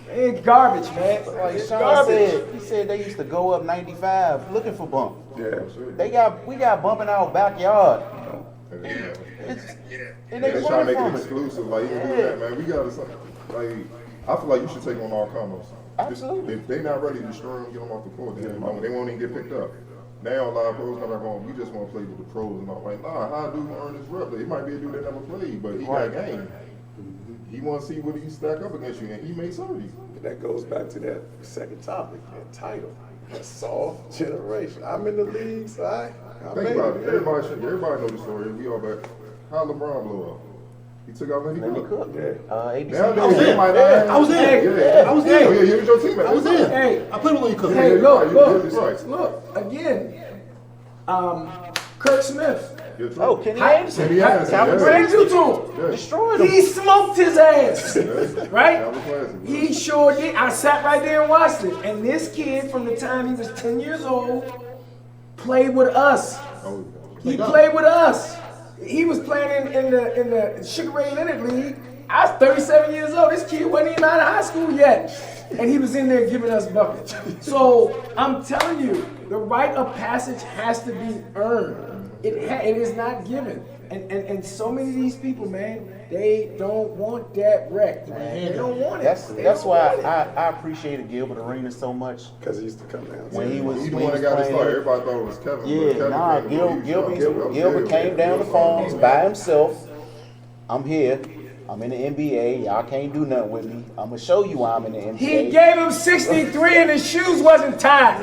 D: It's garbage, man.
C: Like
D: It's
C: Sean
D: garbage.
C: said, he said they used to go up 95 looking for bump.
F: Yeah.
C: We got bump in our backyard.
A: And,
C: It's, and
A: they
C: they
A: try to make
C: running
A: it
C: from it.
A: exclusive. Like, even do that, man. We got to, like, I feel like you should take on all comers.
C: Absolutely.
A: If they not ready to destroy them, get them off the court. Then they won't even get picked up. Now a lot of pros come back on. We just want to play with the pros and all. Like, nah, how a dude gonna earn his rep? It might be a dude that never played, but he got game. He want to see what he stack up against you, and he may serve you.
F: That goes back to that second topic, that title, that soft generation. I'm in the league, so I
A: Think
F: made
A: about it.
F: it.
A: Everybody know the story. We all back. How LeBron blow up? He took out Lenny
C: Lenny
A: Cook.
C: Cook.
F: Yeah.
C: ABC.
A: Nowadays,
E: there.
A: he might not
E: I
A: have-
E: was there.
A: Yeah.
E: I was
A: Oh,
E: there.
A: yeah, he was your teammate.
E: I was there.
D: Hey.
E: I played with Willie Cook.
D: Hey,
A: Yeah,
D: look,
A: you're right.
D: look, again, Kirk Smith.
A: Yeah, true.
C: Oh, Kenny
D: Hi-
C: Anderson.
A: Kenny Anderson,
C: Calvin
A: yeah.
D: What did
C: Clancy.
D: you do?
A: Yeah.
C: Destroyed him.
D: He smoked his ass, right?
A: Calvin Clancy, yeah.
D: He sure did. I sat right there and watched it. And this kid, from the time he was 10 years old, played with us.
A: Oh,
D: He played with us. He was playing in the Sugar Ray Leonard League. I was 37 years old. This kid wasn't even out of high school yet. And he was in there giving us buckets. So I'm telling you, the rite of passage has to be earned. It is not given. And so many of these people, man, they don't want that wreck, man. They don't want it.
C: That's why I appreciated Gilbert Arenas so much.
F: Because he used to come down.
C: When he was
A: He the
C: when
A: one
C: he
A: that got
C: was
A: his start.
C: playing.
A: Everybody thought it was Kevin. but
C: Yeah,
A: Kevin
C: nah,
A: came before he was young.
C: Gilbert came down the farms by himself. I'm here. I'm in the NBA. Y'all can't do nothing with me. I'm gonna show you why I'm in the NBA.
D: He gave him 63 and his shoes wasn't tied.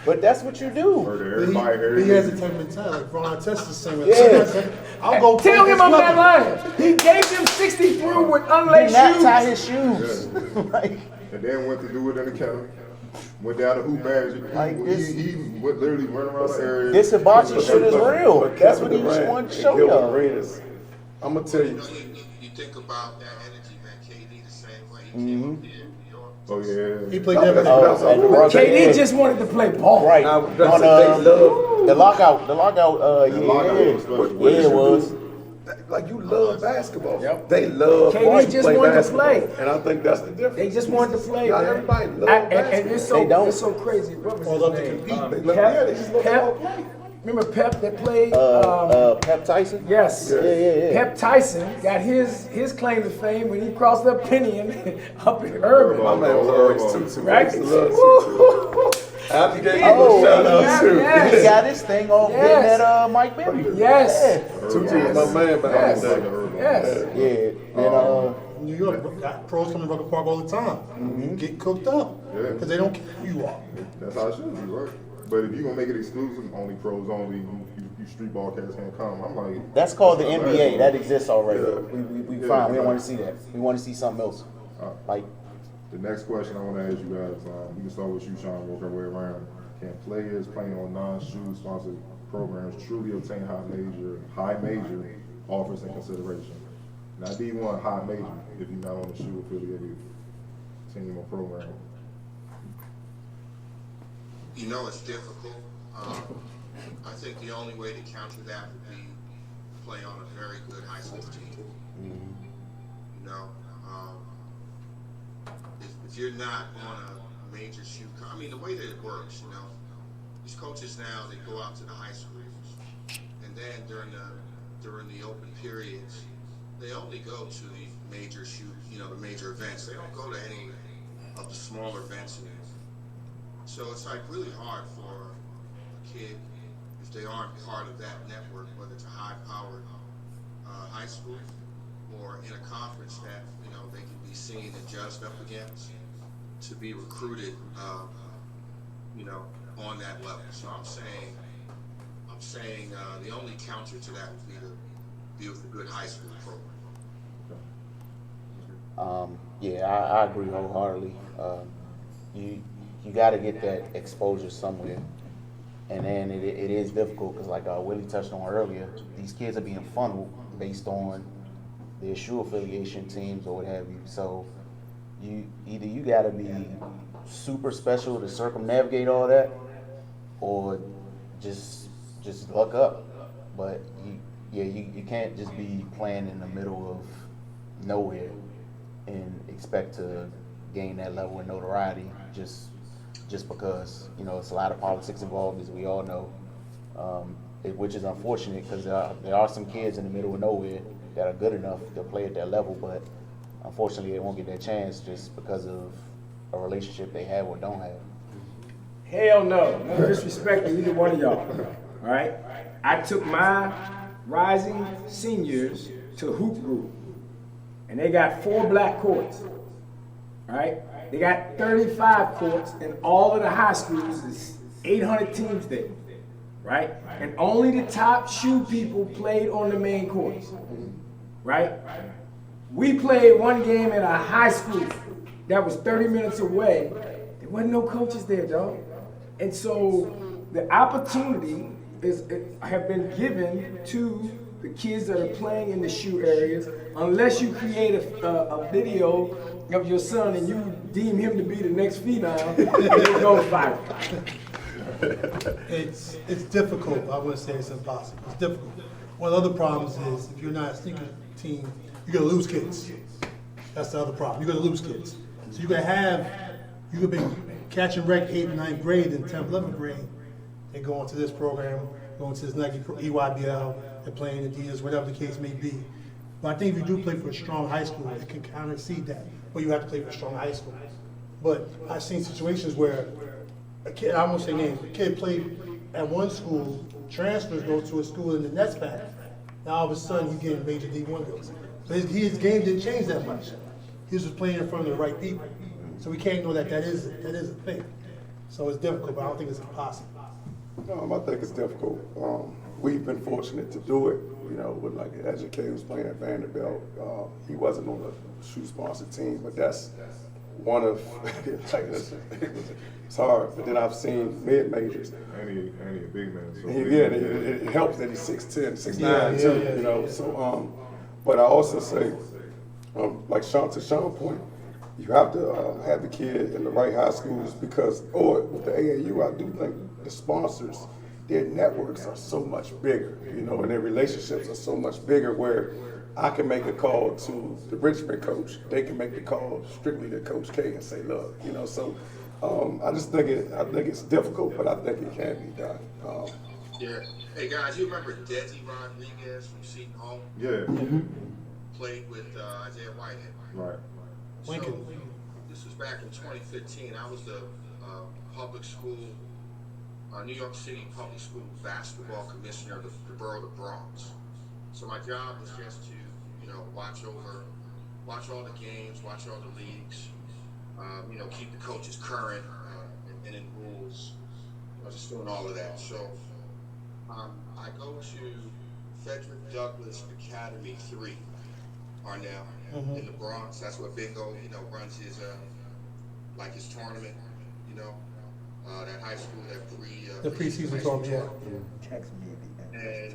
C: But that's what you do.
A: Everybody
E: He has a type of mentality. Like Ron Artest is saying.
C: Yeah.
E: I'll go.
D: Tell him I'm not
E: lying.
D: lying. He gave him 63 with
C: Did
D: unlaced
C: not tie
D: shoes.
C: his shoes. Like,
A: And then went to do it in the county. Went down to hoop magic.
C: Like this-
A: He went literally running around the area.
C: this hibachi shit is real.
F: But
C: That's
F: Kevin
C: what he just
F: Durant
C: wanted to
F: and
C: show
F: Gilbert
C: y'all.
F: Arenas, I'm going to tell you.
B: You think about that energy, man. KD the same way. He came up here in New York.
A: Oh yeah.
E: He played there.
C: Oh, and the Rock-
D: KD just wanted to play ball.
C: Right.
F: Now,
C: On,
F: that's what they love.
C: the lockout,
A: That lockout was special.
C: yeah, it was.
F: Like, you love basketball.
D: Yep.
F: They love
D: KD
F: watching
D: just
F: play
D: wanted to
F: basketball.
D: play.
F: And I think that's the difference.
D: They just wanted to play,
F: Not
D: man.
F: everybody loves
D: And
F: basketball.
D: it's
C: They don't.
D: so crazy. What was
E: Or
D: his
E: love to
D: name?
E: compete.
F: They love, yeah, they just love
D: Pep.
F: to play.
D: Remember Pep that played?
C: Pep Tyson?
D: Yes.
C: Yeah.
D: Pep Tyson got his claim to fame when he crossed up Pinion up in Urban.
F: My man was always tutu.
D: Right?
F: I used to love tutu. After gave him
C: Oh,
F: a shout out
D: yeah,
F: too.
D: yeah.
C: He got his thing off
D: Yes.
C: getting at Mike Bibby.
D: Yes.
F: Tutu was my man back
D: Yes.
F: in the day.
D: Yes.
C: Yeah. And
E: New York, got pros come to Rucker Park all the time. Get cooked up.
A: Yeah.
E: Because they don't care who you are.
A: That's how it should be, right? But if you're gonna make it exclusive, only pros only, you street ball cats can't come. I'm like,
C: that's called the NBA.
A: basketball.
C: That exists already.
F: Yeah.
C: We
A: Yeah,
C: fine. We don't
A: right.
C: want to see that. We want to see something else. Like,
A: The next question I want to ask you guys, we can start with you, Sean, work our way around. Can players playing on non-shoe sponsored programs truly obtain high major offers and consideration? Now, D1 high major if you're not on the shoe affiliated team or program.
B: You know it's difficult. I think the only way to counter that would be play on a very good high school team. You know, if you're not on a major shoe, I mean the way that it works, you know, these coaches now they go out to the high schools, and then during the open periods, they only go to the major shoe, you know, the major events. They don't go to any of the smaller events. So it's like really hard for a kid if they aren't part of that network, whether it's a high-powered high school or in a conference that they can be seen and judged up against, to be recruited, on that level. So I'm saying the only counter to that would be to be with a good high school program.
C: Yeah, I agree wholeheartedly. You got to get that exposure somewhere, and then it is difficult because, like Willie touched on earlier, these kids are being funneled based on their shoe affiliation teams or what have you. So you got to be super special to circumnavigate all that, or just luck up. But you can't just be playing in the middle of nowhere and expect to gain that level of notoriety just because it's a lot of politics involved, as we all know, which is unfortunate because there are some kids in the middle of nowhere that are good enough to play at that level, but unfortunately they won't get that chance just because of a relationship they have or don't have.
D: Hell no. No disrespect to either one of y'all. All right? I took my rising seniors to hoop group, and they got 4 black courts. All right? They got 35 courts, and all of the high schools is 800 teams there. Right? And only the top shoe people played on the main courts. Right? We played one game at a high school that was 30 minutes away. There wasn't no coaches there, dog. And so the opportunity have been given to the kids that are playing in the shoe areas, unless you create a video of your son and you deem him to be the next phenom, it goes viral.
E: It's difficult. I wouldn't say it's impossible. It's difficult. One of the other problems is if you're not a sneaker team, you're gonna lose kids. That's the other problem. You're gonna lose kids. So you could be catching rec 8th, 9th grade and 10th, 11th grade. They go into this program, go into this Nike EYBL, they're playing Adidas, whatever the case may be. But I think if you do play for a strong high school, it can kind of exceed that. But you have to play for a strong high school. But I've seen situations where a kid, I won't say names, a kid played at one school, transfers, go to a school in the next pack. Now all of a sudden he's getting major D1 deals. So his game didn't change that much. He was just playing in front of the right people. So we can't know that is a thing. So it's difficult, but I don't think it's impossible.
F: I think it's difficult. We've been fortunate to do it, with like an educator who was playing at Vanderbilt. He wasn't on the shoe sponsor team, but that's one of, it's hard. But then I've seen mid-majors.
A: And he a big man. So
F: It helps that he's 6'10", 6'9", too, So, but I also say, like to Sean's point, you have to have the kid in the right high schools or with the AAU, I do think the sponsors, their networks are so much bigger, and their relationships are so much bigger where I can make a call to the Richmond coach. They can make the call strictly to Coach K and say, look, so I just think it's difficult, but I think it can be done.
B: Yeah. Hey guys, you remember Desi Rodriguez from Seton Hall?
A: Yeah.
B: Played with Isaiah Whitehead.
A: Right.
B: So this was back in 2015. I was the public school, New York City public school basketball commissioner of the borough of the Bronx. So my job was just to, watch all the games, watch all the leagues, keep the coaches current and in rules. Just doing all of that. So I go to Frederick Douglass Academy 3, Arnell, in the Bronx. That's where Bingo, runs his his tournament, that high school, that
E: preseason tournament,
B: And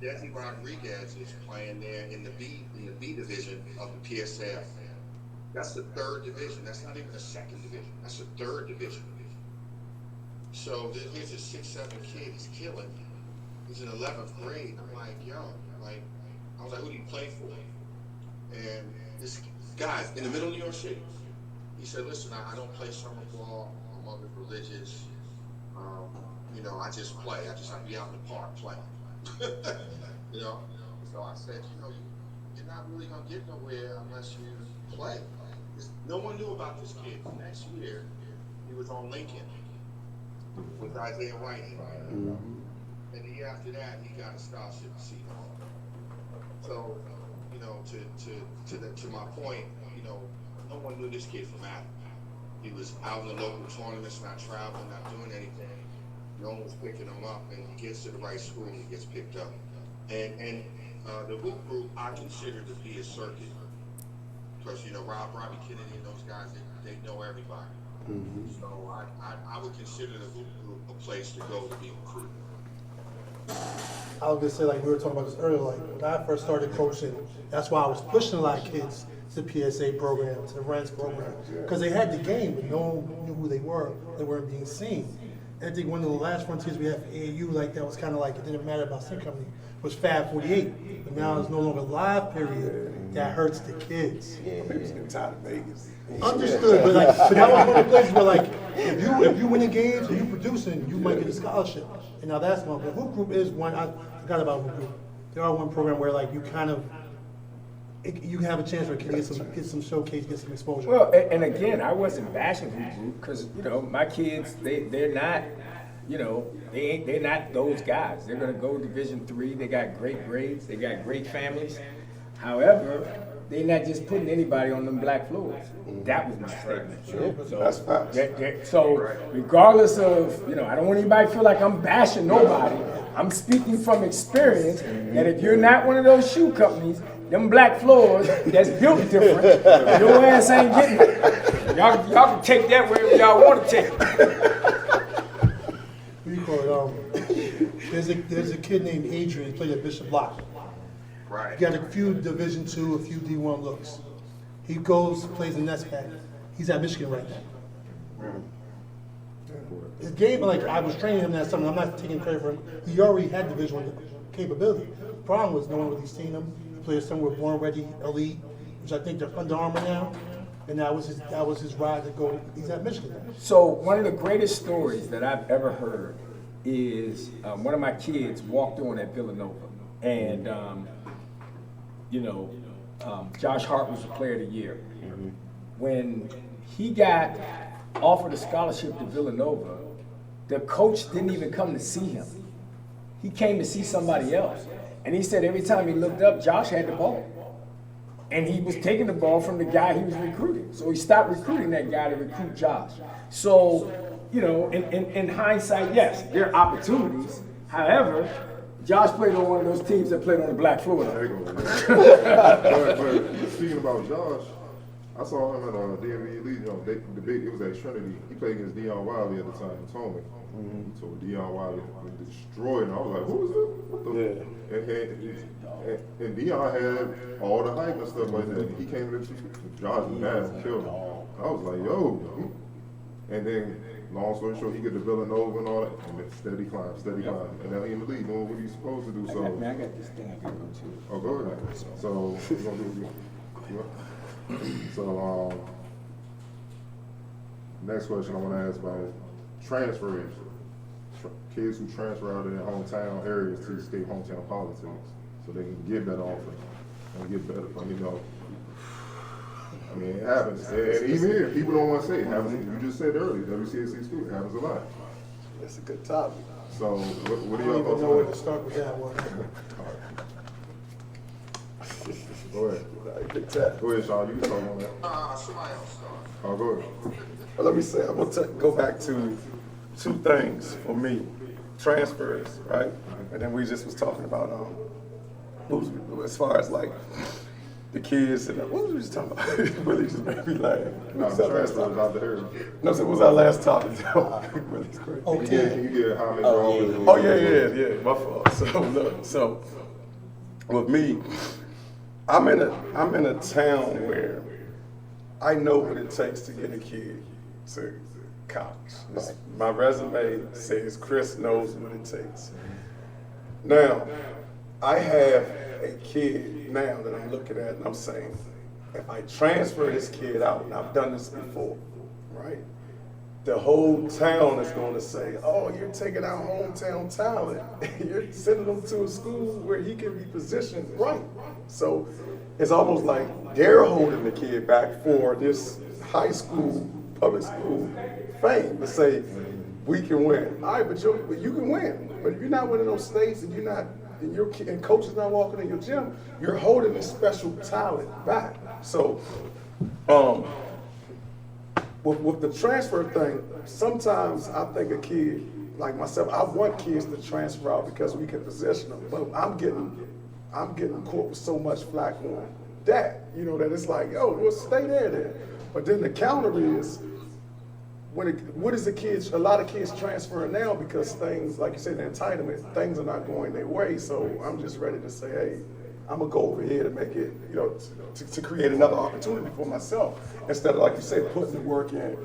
B: Desi Rodriguez is playing there in the B division of the PSF. That's the 3rd division. That's not even the 2nd division. That's the 3rd division. So here's a 6'7" kid. He's killing. He's in 11th grade. I'm like, I was like, who do you play for? And this guy's in the middle of New York City. He said, listen, I don't play summer ball. I'm other religious. I just play. I be out in the park playing. So I said, you're not really gonna get nowhere unless you play. No one knew about this kid. Next year, he was on Lincoln with Isaiah White. And the year after that, he got a scholarship to Seton. So, you know, to my point, you know, no one knew this kid from Adam. He was out in the local tournaments, not traveling, not doing anything. No one was picking him up, and he gets to the right school and he gets picked up. And the hoop group I consider to be a circuit, because you know Robbie Kennedy and those guys, they know everybody. So I would consider the hoop group a place to go to be recruited.
E: I was gonna say, like we were talking about this earlier, like when I first started coaching, that's why I was pushing a lot of kids to the PSA program, to the Rents program, because they had the game, but no one knew who they weren't being seen. And I think one of the last frontiers we had for AAU like that was kind of like, it didn't matter about Sin Company, was Fab 48, but now it's no longer live, period. That hurts the kids.
F: People's getting tired of Vegas.
E: Understood, but like, but that was one of the places where like, if you winning games and you producing, you might get a scholarship. And now that's one. But Hoop Group is one. I forgot about Hoop Group. There are one program where like you kind of, you have a chance for a kid to get some showcase, get some exposure.
D: Well, and again, I wasn't bashing Hoop Group because you know my kids, they're not, you know, they're not those guys. They're gonna go Division III. They got great grades. They got great families. However, they're not just putting anybody on them black floors. That was my statement. So,
F: That's facts.
D: so regardless of, you know, I don't want anybody to feel like I'm bashing nobody. I'm speaking from experience that if you're not one of those shoe companies, them black floors that's built different, your ass ain't getting it. Y'all can take that wherever y'all want to take it.
E: What do you call it? There's a kid named Adrian, he played at Bishop Lock.
B: Right.
E: He got a few Division II, a few D1 looks. He goes, plays in NESPAC. He's at Michigan right now. His game, like I was training him that summer. I'm not taking credit for him. He already had Division I capability. The problem was no one really seen him. He played somewhere Born Ready Elite, which I think they're Under Armour now. And that was his ride to go. He's at Michigan now.
D: So one of the greatest stories that I've ever heard is one of my kids walked on at Villanova, and you know, Josh Hart was the Player of the Year. When he got offered a scholarship to Villanova, the coach didn't even come to see him. He came to see somebody else, and he said every time he looked up, Josh had the ball. And he was taking the ball from the guy he was recruiting. So he stopped recruiting that guy to recruit Josh. So, you know, in hindsight, yes, there are opportunities. However, Josh played on one of those teams that played on the black floor.
A: There you go. but speaking about Josh, I saw him at DMV Elite. You know, it was at Trinity. He played against Deion Wiley at the time. He told me. So Deion Wiley destroyed him. I was like, who is this? What the? And Deion had all the hype and stuff like that. He came to Josh was mad and killed him. I was like, yo. And then, long story short, he get to Villanova and all that, and then steady climb. And now he in the league doing what he's supposed to do. So,
D: I got this thing I gotta go to.
A: oh, go ahead. So, we're gonna do So, next question I want to ask about transfers. Kids who transfer out of their hometown areas to escape hometown politics, so they can get better offers and get better from, you know. I mean, it happens. And even here, people don't want to say it happens. You just said earlier, WCSC school, it happens a lot.
F: That's a good topic.
A: So, what
E: I
A: do
E: don't
A: y'all
E: even know where to
A: thoughts
E: start with that one.
A: Go ahead.
F: Big time.
A: Go ahead, Sean. You can talk on that.
B: Somebody else start.
A: Oh, go ahead.
F: Well, let me say, I'm gonna go back to two things for me. Transfers, right? And then we just was talking about as far as like the kids and what was we just talking about? It really just made me laugh.
A: No, the transfers out the area.
F: No, so it was our last topic. Really great.
E: Oh,
A: Can
E: Ted.
A: you get how many offers?
F: Oh yeah, my fault. So look, so with me, I'm in a town where I know what it takes to get a kid to college. My resume says Chris knows what it takes. Now, I have a kid now that I'm looking at and I'm saying, if I transfer this kid out, and I've done this before, right? the whole town is going to say, oh, you're taking our hometown talent. You're sending him to a school where he can be positioned right. So it's almost like they're holding the kid back for this high school, public school fame to say, we can win. All right, but you can win. But if you're not winning those states and you're not, and coach is not walking in your gym, you're holding this special talent back. So, with the transfer thing, sometimes I think a kid like myself, I want kids to transfer out because we can position them. But I'm getting caught with so much flack on that, that it's like, yo, well, stay there then. But then the counter is, a lot of kids transferring now because things, like you said, the entitlement, things are not going their way. So I'm just ready to say, hey, I'm gonna go over here to make it, to create another opportunity for myself instead of, like you said, putting the work in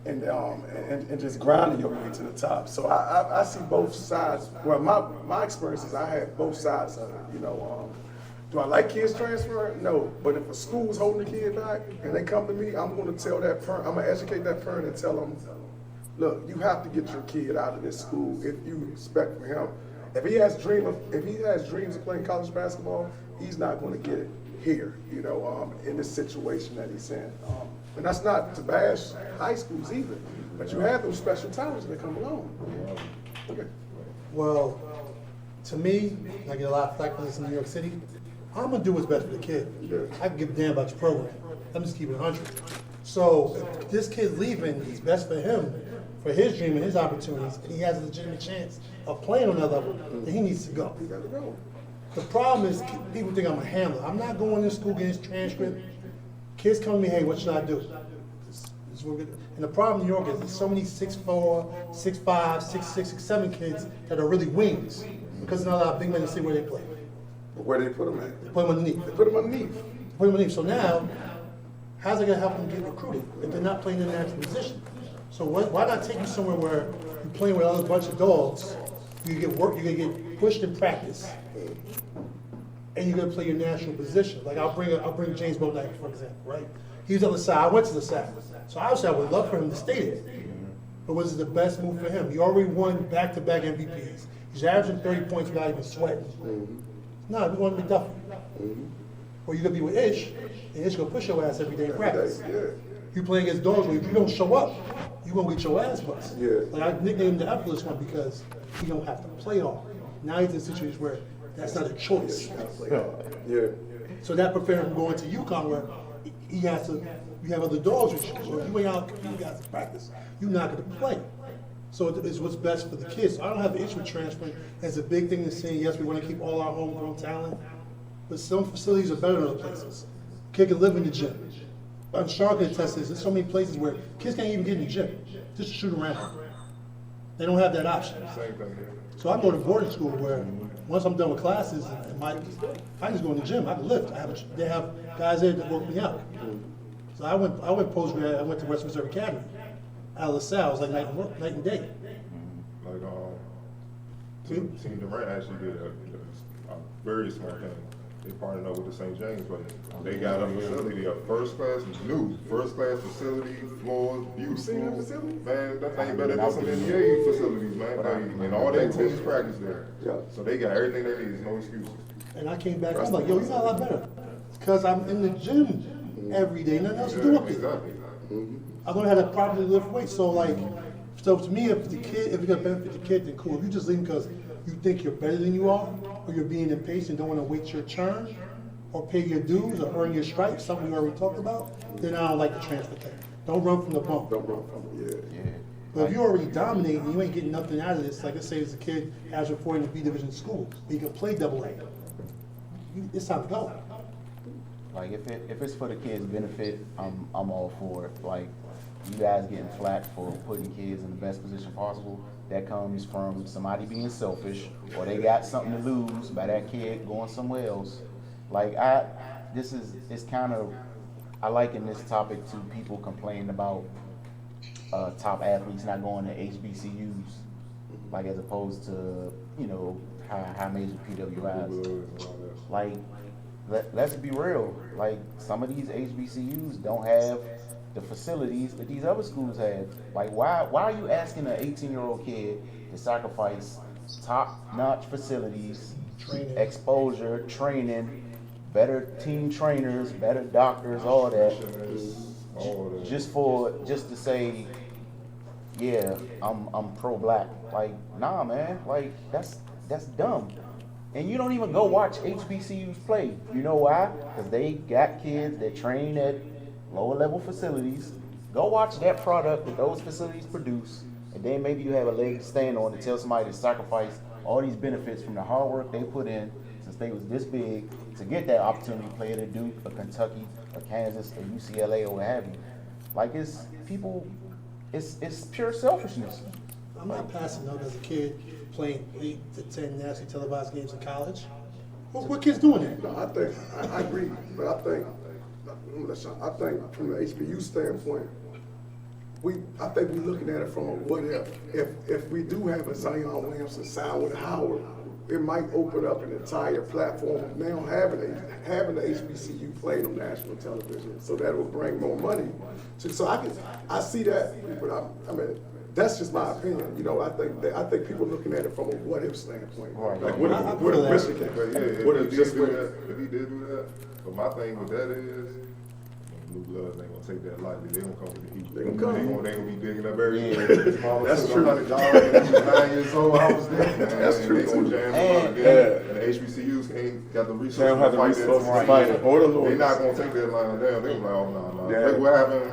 F: and just grinding your way to the top. So I see both sides. Well, my experiences, I had both sides of it. Do I like kids transferring? No. But if a school's holding a kid back and they come to me, I'm gonna tell that parent, I'm gonna educate that parent and tell them, look, you have to get your kid out of this school if you expect for him. If he has dreams of playing college basketball, he's not going to get it here, in this situation that he's in. And that's not to bash high schools either, but you have those special talents that come along. Okay.
E: Well, to me, I get a lot of flack for this in New York City. I'm gonna do what's best for the kid.
F: Yeah.
E: I can give a damn about your program. I'm just keeping it 100. So if this kid's leaving, it's best for him, for his dream and his opportunities, and he has a legitimate chance of playing on that level, then he needs to go.
F: You got to go.
E: The problem is people think I'm a handler. I'm not going to school getting his transcript. Kids come to me, hey, what should I do? And the problem in New York is there's so many 6'4", 6'5", 6'6", 6'7" kids that are really wings because there's not a lot of big men to see where they play.
F: But where do they put them at?
E: They put them underneath.
F: They put them underneath.
E: Put them underneath. So now, how's it going to help them get recruited if they're not playing in their natural position? So why not take you somewhere where you're playing with a bunch of dogs, you get work, you're going to get pushed in practice, and you're going to play your natural position. Like I'll bring James Bodine, for example, right? He was on the side, I went to the side. So obviously I would love for him to stay there. But was it the best move for him? He already won back-to-back MVPs. He's averaging 30 points without even sweating. No, we want to be Duffy. Or you're going to be with Ish, and Ish going to push your ass every day in practice.
F: Yeah.
E: You play against dogs where if you don't show up, you're going to get your ass bust.
F: Yeah.
E: Like I nicknamed the Effortless one because he don't have to play all. Now he's in a situation where that's not a choice.
F: Yeah.
E: So that prepared him going to UConn where he has to, you have other dogs with you. So if you ain't out competing guys in practice, you're not going to play. So it's what's best for the kids. So I don't have an issue with transferring. It's a big thing to say, yes, we want to keep all our homegrown talent, but some facilities are better than other places. Kid can live in the gym. I'm sure I can attest to this. There's so many places where kids can't even get in the gym just to shoot around. They don't have that option.
A: Same thing here.
E: So I go to boarding school where once I'm done with classes, I just go in the gym. I can lift. They have guys there that work me out. So I went post-grad. I went to West Reserve Academy out of LaSalle. It was like night and day.
A: Like, Team Durant actually did a very smart thing. They partnered up with the St. James, but they got a facility, a first-class facility, floors, beautiful.
F: seen that facility?
A: Man, that thing better than some NBA facilities, man. And all their teams practice there.
F: Yeah.
A: So they got everything they need. There's no excuses.
E: And I came back, I'm like, yo, you got a lot better. Because I'm in the gym every day, nothing else to do up there.
A: Exactly.
E: I learned how to properly lift weights. So to me, if it's gonna benefit the kid, then cool. If you just leave because you think you're better than you are, or you're being impatient, don't want to wait your turn, or pay your dues, or earn your stripes, something we already talked about, then I don't like the transfer thing. Don't run from the bump.
F: Don't run from it, yeah.
E: But if you're already dominating, and you ain't getting nothing out of this, like let's say there's a kid has reporting to B division school, he can play AA. It's time to go.
C: Like if it's for the kids' benefit, I'm all for it. Like you guys getting flack for putting kids in the best position possible, that comes from somebody being selfish, or they got something to lose by that kid going somewhere else. Like it's kind of, I liken this topic to people complaining about top athletes not going to HBCUs, like as opposed to high major PWIs. Like let's be real. Like some of these HBCUs don't have the facilities that these other schools have. Like, why are you asking an 18-year-old kid to sacrifice top-notch facilities,
E: Training.
C: exposure, training, better team trainers, better doctors, all that,
A: All that.
C: just to say, yeah, I'm pro-black. Like, nah, man. Like, that's dumb. And you don't even go watch HBCUs play. You know why? Because they got kids that train at lower level facilities. Go watch that product that those facilities produce, and then maybe you have a leg to stand on to tell somebody to sacrifice all these benefits from the hard work they put in since they was this big to get that opportunity to play at a Duke, a Kentucky, a Kansas, a UCLA, or what have you. Like, it's pure selfishness.
E: I'm not passing out as a kid playing 8 to 10 nationally televised games in college. What kids doing that?
F: No, I agree, but I think from the HBU standpoint, I think we're looking at it from a what if. If we do have a Zion Williamson signed with Howard, it might open up an entire platform of now having the HBCU playing on national television, so that will bring more money. So I see that, but I mean, that's just my opinion. You know, I think people looking at it from a what if standpoint.
C: Right.
F: Like what if Michigan?
A: But yeah,
F: What
A: if
F: if just
A: he did do that, but my thing with that is, Blue Bloods ain't gonna take that lightly. They gonna come with the heat.
F: They gonna come.
A: They gonna be digging up everything.
F: That's true.
A: $100 when he was 9 years old. I was there. Man.
F: That's true.
A: They gonna jam him up
F: Yeah.
A: again. And the HBCUs ain't got the resources
F: They don't have the
A: to fight that.
F: resources to fight it. Or the
A: They
F: lawyers.
A: not gonna take that line down. They gonna be like, oh no.
F: Yeah.
A: Like what happened?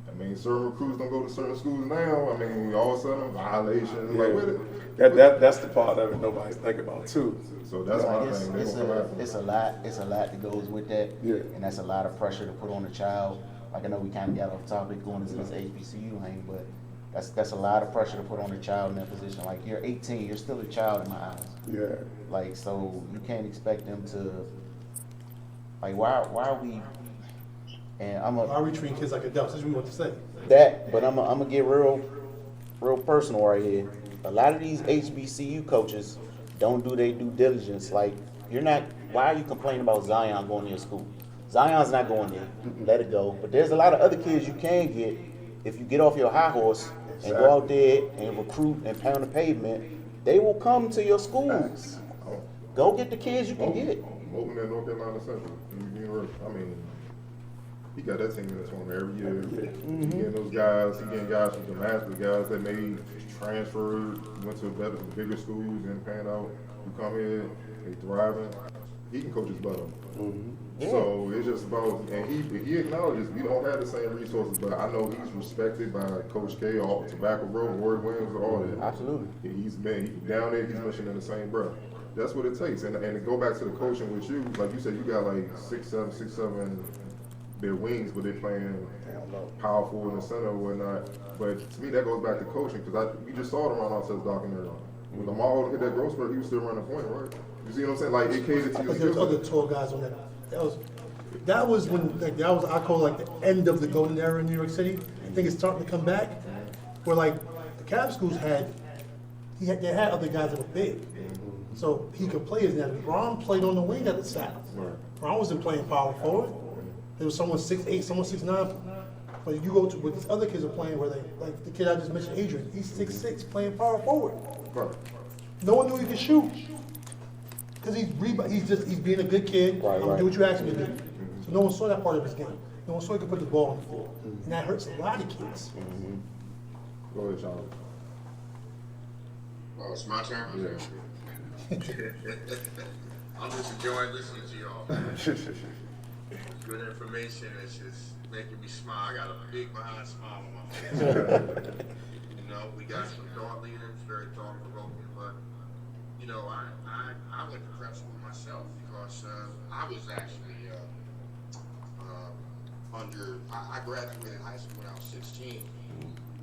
A: I mean, certain recruits don't go to certain schools now. I mean, all of a sudden violations. Like what?
F: That's the part of it nobody's thinking about too.
A: So that's my
C: Like,
A: thing. They gonna come after me.
C: it's a lot that goes with that,
F: Yeah.
C: and that's a lot of pressure to put on the child. Like, I know we kind of got off topic going into this HBCU hang, but that's a lot of pressure to put on the child in that position. Like, you're 18, you're still a child in my eyes.
F: Yeah.
C: Like, so you can't expect them to, like, why are we? And
E: Why are we treating kids like adults? That's what we want to say.
C: but I'm gonna get real personal right here. A lot of these HBCU coaches don't do their due diligence. Like, why are you complaining about Zion going to your school? Zion's not going there. Let it go. But there's a lot of other kids you can get if you get off your high horse and go out there and recruit and pound the pavement. They will come to your schools. Go get the kids you can get.
A: Open at North Carolina Central. I mean, he got that team in the tournament every year. He getting those guys. He getting guys from gymnastics, guys that may transfer, went to bigger schools and pan out. Who come here, they thriving. He can coach his butt off. So it's just about, and he acknowledges we don't have the same resources, but I know he's respected by Coach K, all Tobacco Road, Ward Williams, all that.
C: Absolutely.
A: He's down there. He's mentioned in the same breath. That's what it takes. And to go back to the coaching with you, like you said, you got like 6'7", their wings, but they're playing power forward in the center or whatnot. But to me, that goes back to coaching because we just saw it around ourselves documentary. When Lamar hit that growth spurt, he was still running point, right? You see what I'm saying? Like it catered to your
E: But there's
A: skill
E: other
A: set.
E: tall guys on that. That was when, like, that was, I call like the end of the golden era in New York City. I think it's starting to come back. Where like the Cavs schools they had other guys that were big. So he could play his net. Rhone played on the wing at the South.
A: Right.
E: Rhone wasn't playing power forward. There was someone 6'8", someone 6'9". But you go to what these other kids are playing where they, like the kid I just mentioned, Adrian, he's 6'6", playing power forward.
A: Right.
E: No one knew he could shoot. Because he's being a good kid. I'm gonna do what you asked me to do. So no one saw that part of his game. No one saw he could put the ball on the floor. And that hurts a lot of kids.
A: Go ahead, Sean.
B: Oh, it's my turn?
A: Yeah.
B: I'm just enjoying listening to y'all. Good information. It's just making me smile. I got a big behind smile on my face. You know, we got some thought leaders, very thought-provoking, but, you know, I went to prep school myself because I was actually I graduated high school when I was 16,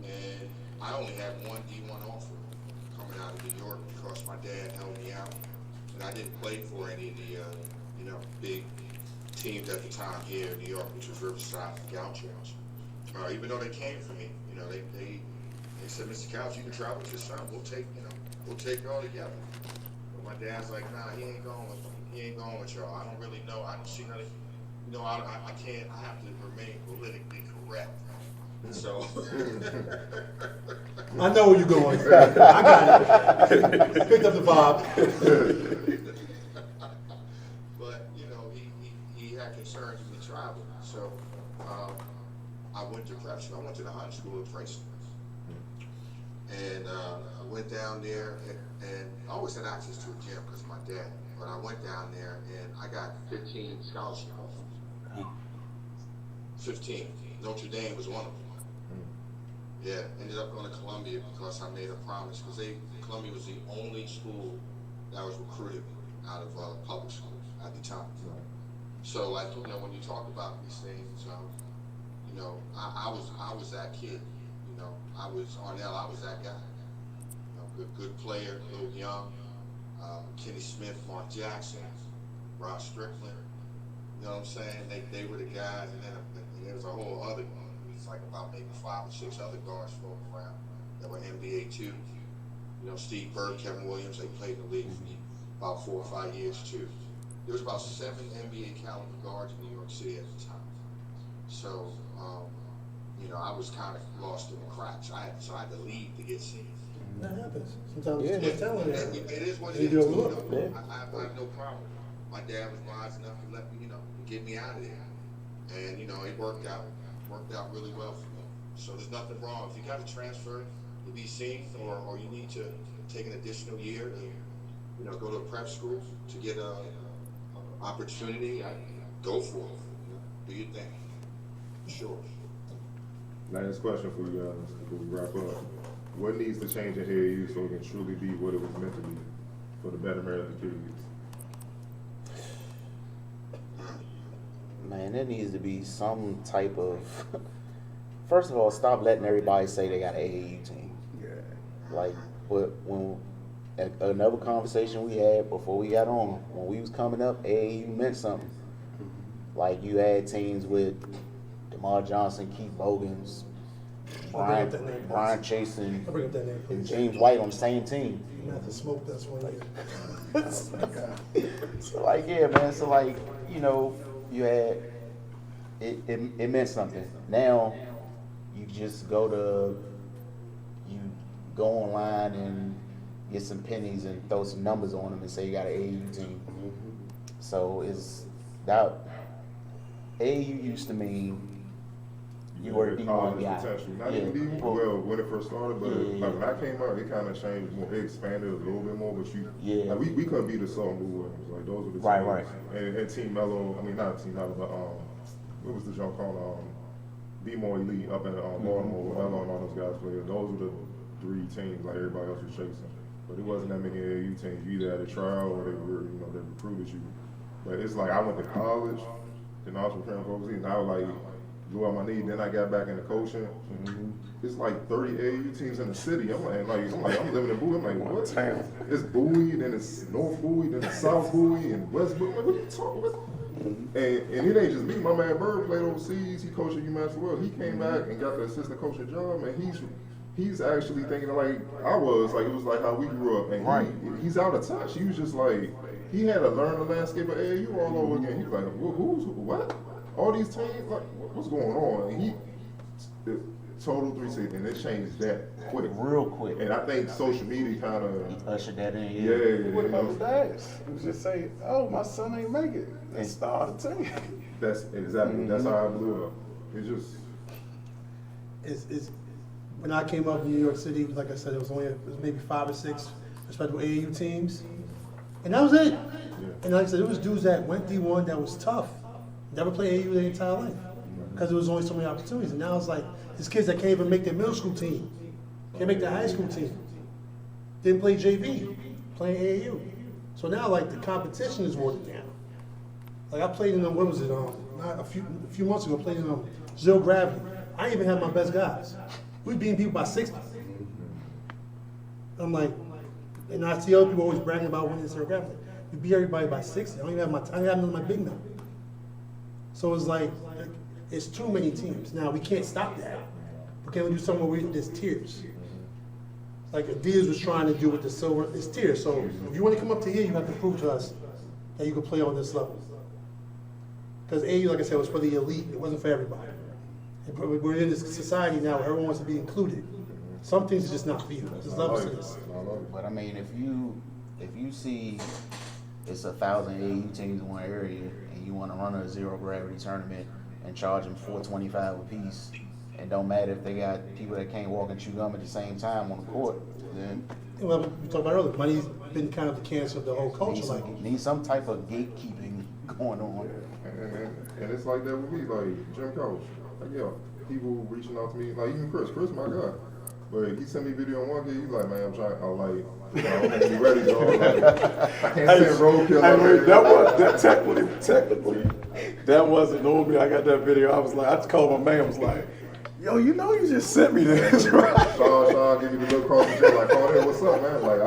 B: and I only had one D1 offer coming out of New York because my dad held me out, and I didn't play for any of the big teams at the time here in New York, which was Riverside and Gauchos. Even though they came for me, you know, they said, Mr. Couch, you can travel with your son. We'll take y'all together. But my dad's like, nah, he ain't going with y'all. I don't really know. I don't see nothing. You know, I can't. I have to remain politically rep. So.
E: I know where you're going. I got it. Picked up the vibe.
B: But, you know, he had concerns with me traveling. So I went to prep school. I went to the hunting school in Princeton. And I went down there, and I always had access to a gym because of my dad. But I went down there, and I got 15 scholarship offers. 15. Notre Dame was one of them. Yeah, ended up going to Columbia because I made a promise. Because Columbia was the only school that was recruited out of public school at the time. So, like, you know, when you talk about these things, you know, I was that kid. You know, I was Arnell. I was that guy. You know, good player, a little young. Kenny Smith, Mark Jackson, Rob Strickland. You know what I'm saying? They were the guys, and then there was a whole other one. It's like about maybe 5 or 6 other guards floating around that were NBA too. You know, Steve Burke, Kevin Williams, they played in the league for about 4 or 5 years too. There was about 7 NBA caliber guards in New York City at the time. So, you know, I was kind of lost in the cracks. So I had to leave to get seen.
E: That happens. Sometimes
C: Yeah.
E: it's too much talent there.
B: It is what it
E: You
B: is.
E: do
B: You
E: overlook.
B: know,
C: Yeah.
B: I have no problem. My dad was wise enough to let me, you know, get me out of there. And, you know, it worked out really well for me. So there's nothing wrong. If you got to transfer to be seen, or you need to take an additional year to, you know, go to a prep school to get a opportunity, go for it. You know, do your thing. Sure.
A: Last question for you guys before we wrap up. What needs to change in AAU so it can truly be what it was meant to be for the betterment of the kids?
C: Man, there needs to be some type of. First of all, stop letting everybody say they got an AAU team.
F: Yeah.
C: Like, but when another conversation we had before we got on, when we was coming up, AAU meant something. Like, you had teams with DeMar Johnson, Keith Bogans, Brian Chase,
E: I bring up that name.
C: and James White on the same team.
E: You have to smoke this one.
C: So like, yeah, man. So like, you know, you had it meant something. Now you just go online and get some pennies and throw some numbers on them and say you got an AAU team. So it's that AAU used to mean you were a D1
A: college
C: guy.
A: potential. Not
C: Yeah.
A: even D1, well, when it first started, but
C: Yeah.
A: like when I came out, it kind of changed more. It expanded a little bit more, but
C: Yeah.
A: like we couldn't beat the Southern Blue Williams. Like those were the teams.
C: Right.
A: And Team Mello, I mean not Team Mello, but what was the jump called? B-More Elite up in Baltimore with Mello and all those guys played. Those were the 3 teams like everybody else was chasing. But it wasn't that many AAU teams. You either had a trial or they recruited you. But it's like I went to college, then I was preparing for overseas, and I was like blew out my knee. Then I got back into coaching. It's like 30 AAU teams in the city. I'm living in Bowie. I'm like, what?
F: Town.
A: It's Bowie, then it's North Bowie, then it's South Bowie, and West Bowie. Like, what are you talking about? And it ain't just me. My man Bird played overseas. He coached at UMass World. He came back and got the assistant coaching job, and he's actually thinking like I was. Like it was like how we grew up, and he's out of touch. He was just like he had to learn the landscape of AAU all over again. He was like, who's what? All these teams, like what's going on? And he total 360, and it changed that quick,
C: Real quick.
A: And I think social media kind of
C: Ushered that in.
F: What
A: you
F: about
A: know,
F: the dads? It was just say, oh, my son ain't make it. And start a team.
A: that's exactly that's how I blew up. It's just
E: It's when I came up in New York City, like I said, it was maybe 5 or 6 respectable AAU teams, and that was it. And like I said, it was dudes that went D1 that was tough, never played AAU their entire life because there was only so many opportunities. And now it's like these kids that can't even make their middle school team, can't make their high school team, didn't play JV, playing AAU. So now like the competition is watered down. Like I played in what was it? Not a few months ago, I played in Zero Gravity. I didn't even have my best guys. We beating people by 60. I'm like, and I see other people always bragging about winning Zero Gravity. We beat everybody by 60. I don't even have none of my big number. So it's like it's too many teams. Now we can't stop that. But can we do something where there's tiers? Like Adidas was trying to do with the silver, it's tiers. So if you want to come up to here, you have to prove to us that you can play on this level. Because AAU, like I said, was for the elite. It wasn't for everybody. But we're in this society now where everyone wants to be included. Some things are just not for you. There's levels to this.
C: But I mean, if you see it's 1,000 AAU teams in one area, and you want to run a zero gravity tournament and charge them $425 a piece, and don't matter if they got people that can't walk and chew gum at the same time on the court, then
E: Well, we talked about earlier, money's been kind of the cancer of the whole culture.
C: need some type of gatekeeping going on.
A: And it's like that with me, like Jim Coach. Like, yeah, people reaching out to me, like even Chris, my guy. But he sent me video on one day, he's like, man, I'm like, you know, I'm gonna be ready, dog. Like, I can't send roadkill out there.
F: That technically, that wasn't on me. I got that video. I was like, I just called my man. I was like, yo, you know, you just sent me this, right?
A: Sean, give me the look across the show, like, oh, hey, what's up, man? Like,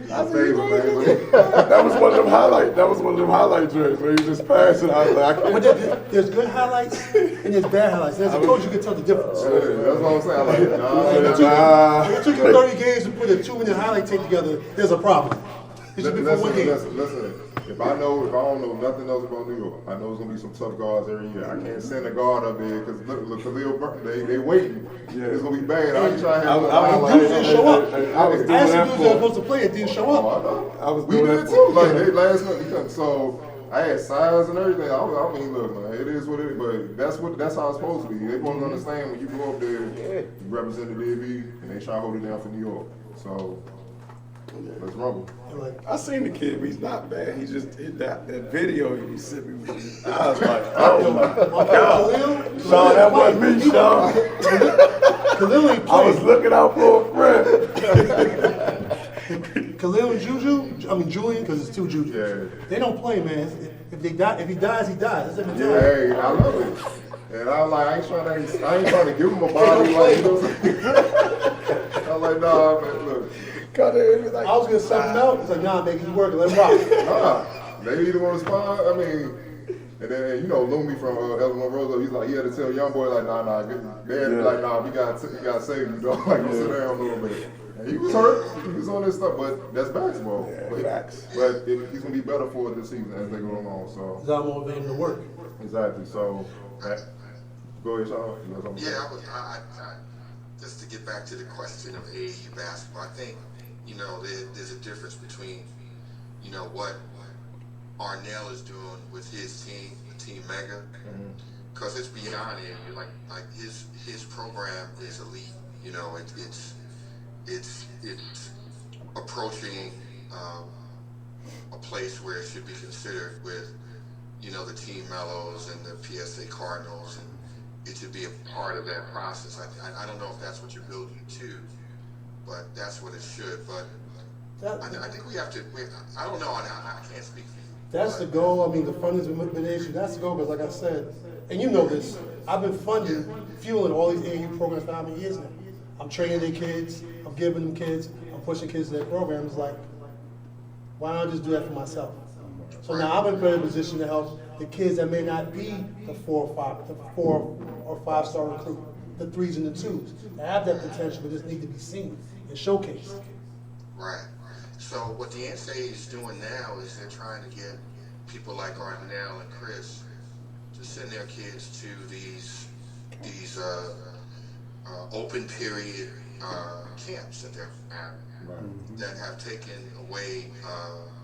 A: my favorite, man.
F: That was one of them highlight. That was one of them highlight joints where you just pass it. I was like, I
E: But
F: can't.
E: there's good highlights and there's bad highlights. As a coach, you can tell the difference.
A: Yeah, that's what I'm saying. Like,
E: If it took you 30 games to put a 2-minute highlight tape together, there's a problem. It should be for one game.
A: Listen. If I don't know nothing else about New York, I know it's gonna be some tough guards every year. I can't send a guard up there because look, Khalil Burton, they waiting.
F: Yeah.
A: It's gonna be bad. I ain't trying to have
E: Dudes didn't show up.
F: I was doing
E: Ask the
F: that
E: dudes that were
F: for.
E: supposed to play it didn't show
A: Oh, I
E: up.
A: know.
F: I was
A: We
F: doing
A: did
F: that
A: too.
F: for.
A: Like they last night, so I had signs and everything. I mean, look, man, it is what it is. But that's how it's supposed to be. They supposed to understand when you go up there, you represent the DB, and they try to hold it down for New York. So let's rumble.
E: Like,
F: I seen the kid, but he's not bad. He just hit that video you sent me. I was like, oh my God.
E: Khalil,
F: Sean, that wasn't me, Sean.
E: Khalil ain't
F: I was
E: playing.
F: looking out for a friend.
E: Khalil and Julian, because it's two Juju.
A: Yeah.
E: They don't play, man. If he dies, he dies. That's their
A: Yeah,
E: mentality.
A: hey, I love it. And I'm like, I ain't trying to give him a body like, you know what I'm saying? I'm like, nah, man, look.
F: Like,
E: I was gonna sub him out. He's like, nah, baby, he's working. Let him rock.
A: Nah, they either want to respond. I mean, and then you know, Lumi from Eleanor Rosa, he's like, he had to tell young boy like, nah, they had to be like, nah, we gotta save you, dog. Like, sit down a little bit. And he was hurt. He was on this stuff, but that's basketball.
F: Yeah, facts.
A: But he's gonna be better for it this season as they go along. So
E: Because I'm motivated to work.
A: exactly. So go ahead, Sean. You know something?
B: Yeah, I just to get back to the question of AAU basketball, I think, you know, there's a difference between, you know, what Arnell is doing with his team, Team Mega, because it's beyond AAU. Like his program is elite. You know, it's approaching a place where it should be considered with, you know, the Team Mellows and the PSA Cardinals, and it should be a part of that process. I don't know if that's what you're building to, but that's what it should. But I think we have to. I don't know. I can't speak for you.
E: That's the goal. I mean, the funding's been an issue. That's the goal, because like I said, and you know this, I've been funding, fueling all these AAU programs for how many years now? I'm training their kids, I'm giving them kids, I'm pushing kids to their programs. Like, why don't I just do that for myself? So now I'm in a better position to help the kids that may not be the 4 or 5 star recruit, the 3s and the 2s, that have that potential but just need to be seen and showcased.
B: Right. So what the NCAA is doing now is they're trying to get people like Arnell and Chris to send their kids to these open period camps that they're having, that have taken away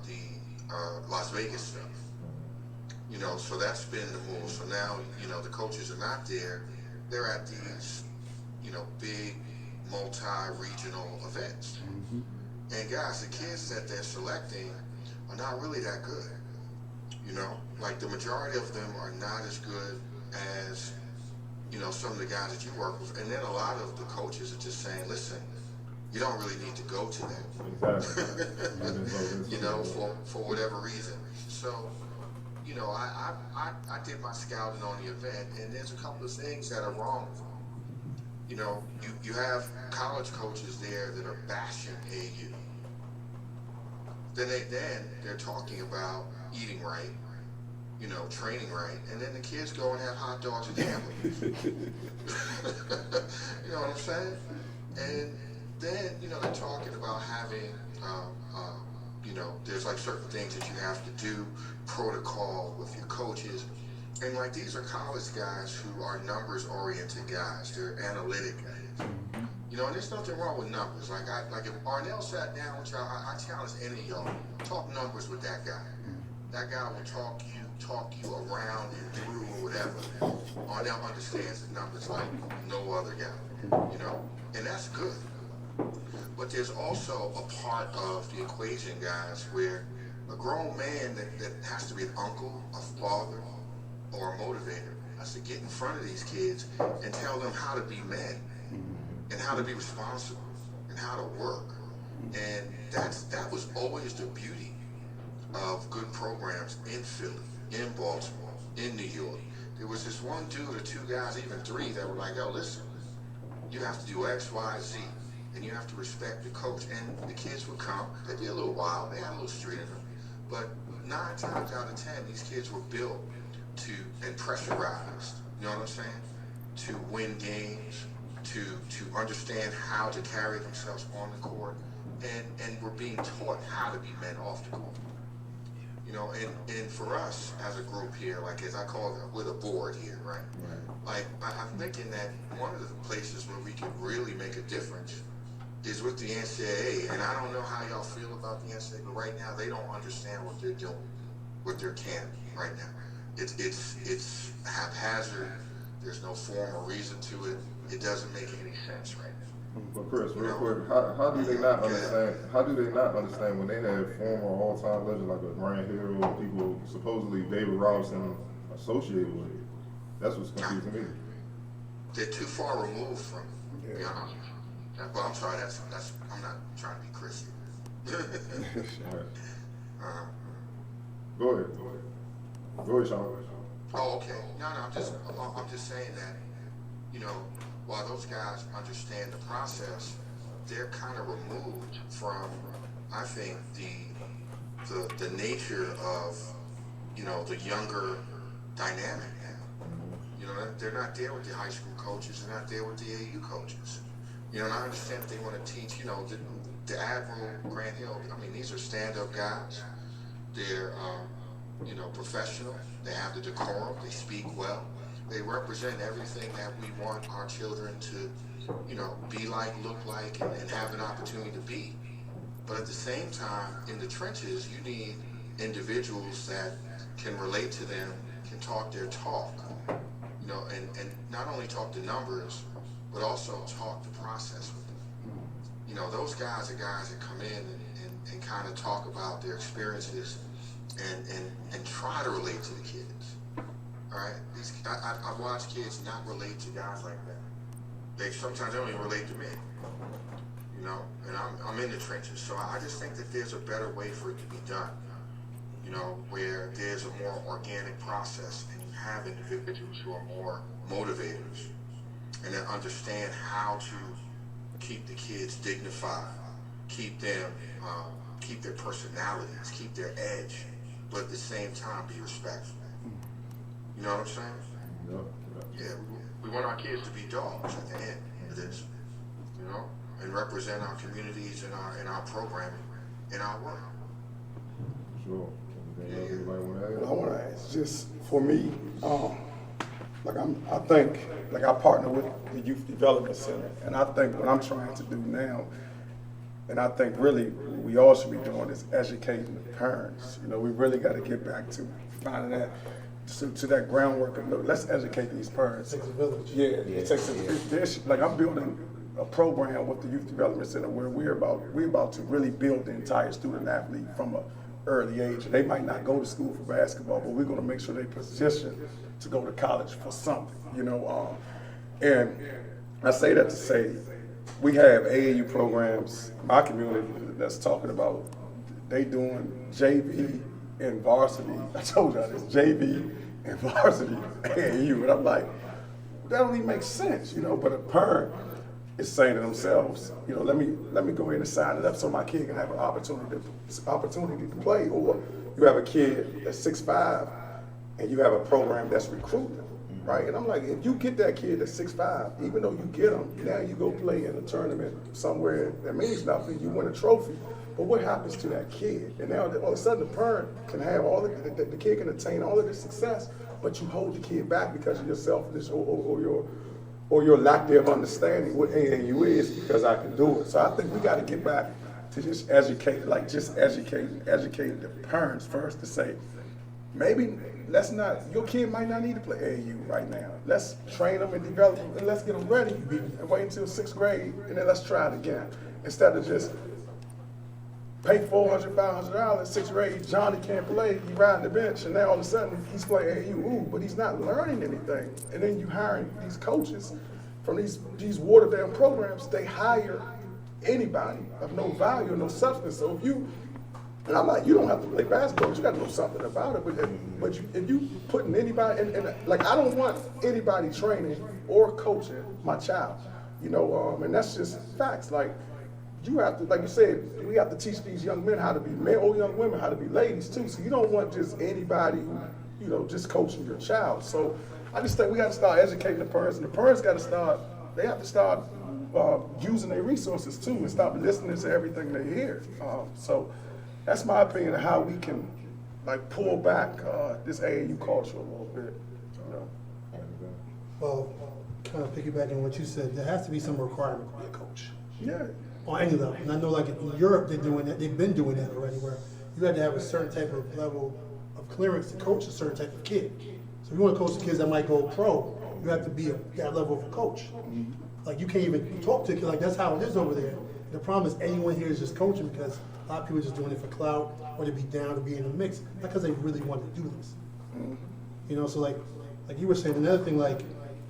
B: the Las Vegas stuff. You know, so that's been the move. So now, you know, the coaches are not there. They're at these, you know, big multi-regional events. And guys, the kids that they're selecting are not really that good. You know, like the majority of them are not as good as, you know, some of the guys that you work with. And then a lot of the coaches are just saying, listen, you don't really need to go to that.
A: Exactly.
B: You know, for whatever reason. So, you know, I did my scouting on the event, and there's a couple of things that are wrong. You know, you have college coaches there that are bashing AU. Then they're talking about eating right, you know, training right, and then the kids go and have hot dogs and gambling. You know what I'm saying? And then, you know, they're talking about having, you know, there's like certain things that you have to do, protocol with your coaches, And like these are college guys who are numbers oriented guys. They're analytic guys. You know, and there's nothing wrong with numbers. Like if Arnell sat down with y'all, I challenge any of y'all, talk numbers with that guy. That guy will talk you around and through or whatever. Arnell understands the numbers like no other guy, you know, and that's good. But there's also a part of the equation, guys, where a grown man that has to be an uncle, a father, or a motivator has to get in front of these kids and tell them how to be men and how to be responsible and how to work. And that was always the beauty of good programs in Philly, in Baltimore, in New York. There was this one dude or two guys, even three, that were like, yo, listen, you have to do X, Y, Z, and you have to respect the coach. And the kids would come, they'd be a little wild, they had a little street in them, but 9 times out of 10, these kids were built to, and pressurized, you know what I'm saying, to win games, to understand how to carry themselves on the court, and we're being taught how to be men off the court. You know, and for us as a group here, like as I call it, with a board here, right? Like I'm thinking that one of the places where we can really make a difference is with the NCAA. And I don't know how y'all feel about the NCAA, but right now they don't understand what they're doing, what they're canning right now. It's haphazard. There's no form or reason to it. It doesn't make any sense right now.
A: But Chris, real quick, how do they not understand? How do they not understand when they have former all-time legends like a Grant Hill or people supposedly David Robinson associated with it? That's what's confusing me.
B: They're too far removed from it. To be honest. Well, I'm sorry. That's. I'm not trying to be Christian.
A: Go ahead. Go ahead, Sean.
B: Oh, okay. No, I'm just saying that, you know, while those guys understand the process, they're kind of removed from, I think, the nature of, you know, the younger dynamic now. You know, they're not there with the high school coaches, they're not there with the AAU coaches. You know, and I understand that they want to teach, you know, the Admiral, Grant Hill, I mean, these are stand-up guys. They're, you know, professional. They have the decorum. They speak well. They represent everything that we want our children to, you know, be like, look like, and have an opportunity to be. But at the same time, in the trenches, you need individuals that can relate to them, can talk their talk, you know, and not only talk the numbers, but also talk the process with them. You know, those guys are guys that come in and kind of talk about their experiences and try to relate to the kids. All right, I watch kids not relate to guys like that. Sometimes they don't even relate to me. You know, and I'm in the trenches, so I just think that there's a better way for it to be done. You know, where there's a more organic process, and you have individuals who are more motivators, and that understand how to keep the kids dignified, keep them, keep their personalities, keep their edge, but at the same time be respectful. You know what I'm saying?
A: Yep.
B: Yeah, we want our kids to be dogs at the end of this, you know, and represent our communities and our programming and our work.
A: Sure. Anything else anybody want to add?
F: I want to ask, just for me, I think I partner with the Youth Development Center, and I think what I'm trying to do now, and I think really we all should be doing is educating the parents. You know, we really got to get back to finding that, to that groundwork of, look, let's educate these parents.
E: It takes a village.
F: Yeah, it takes a, like I'm building a program with the Youth Development Center where we're about to really build the entire student athlete from an early age. They might not go to school for basketball, but we're going to make sure they're positioned to go to college for something, you know. And I say that to say we have AAU programs, my community that's talking about they doing JV and varsity. I told y'all this, JV and varsity AAU, and I'm like, that don't even make sense, you know. But a parent is saying to themselves, you know, let me go ahead and sign it up so my kid can have an opportunity to play. Or you have a kid that's 6'5", and you have a program that's recruiting. right? And I'm like, if you get that kid that's 6'5", even though you get him, now you go play in a tournament somewhere that means nothing, you win a trophy. But what happens to that kid? And now all of a sudden the parent can have all the kid can attain all of this success, but you hold the kid back because of your selfishness or your lack thereof understanding what AAU is, because I can do it. So I think we got to get back to just educating the parents first to say, maybe let's not, your kid might not need to play AAU right now. Let's train them and develop them and let's get them ready and wait until 6th grade and then let's try it again. Instead of just pay $400, $500, 6th grade, Johnny can't play, he riding the bench, and now all of a sudden he's playing AAU, but he's not learning anything. And then you hiring these coaches from these watered down programs, they hire anybody of no value, no substance. So if you, and I'm like, you don't have to play basketball, but you got to know something about it. But if you putting anybody, and like I don't want anybody training or coaching my child, and that's just facts. Like you have to, like you said, we have to teach these young men how to be men or young women how to be ladies too. So you don't want just anybody who, just coaching your child. So I just think we got to start educating the parents, and the parents got to start. They have to start using their resources too, and stop listening to everything they hear. So that's my opinion of how we can like pull back this AAU culture a little bit.
E: Well, kind of piggybacking on what you said, there has to be some requirement to be a coach.
F: Yeah.
E: On any level. And I know like in Europe they're doing that, they've been doing that already, where you had to have a certain type of level of clearance to coach a certain type of kid. So if you want to coach the kids that might go pro, you have to be that level of a coach. Like you can't even talk to a kid, like that's how it is over there. The problem is anyone here is just coaching because a lot of people are just doing it for clout or to be down to be in the mix, not because they really want to do this. So like you were saying, another thing, like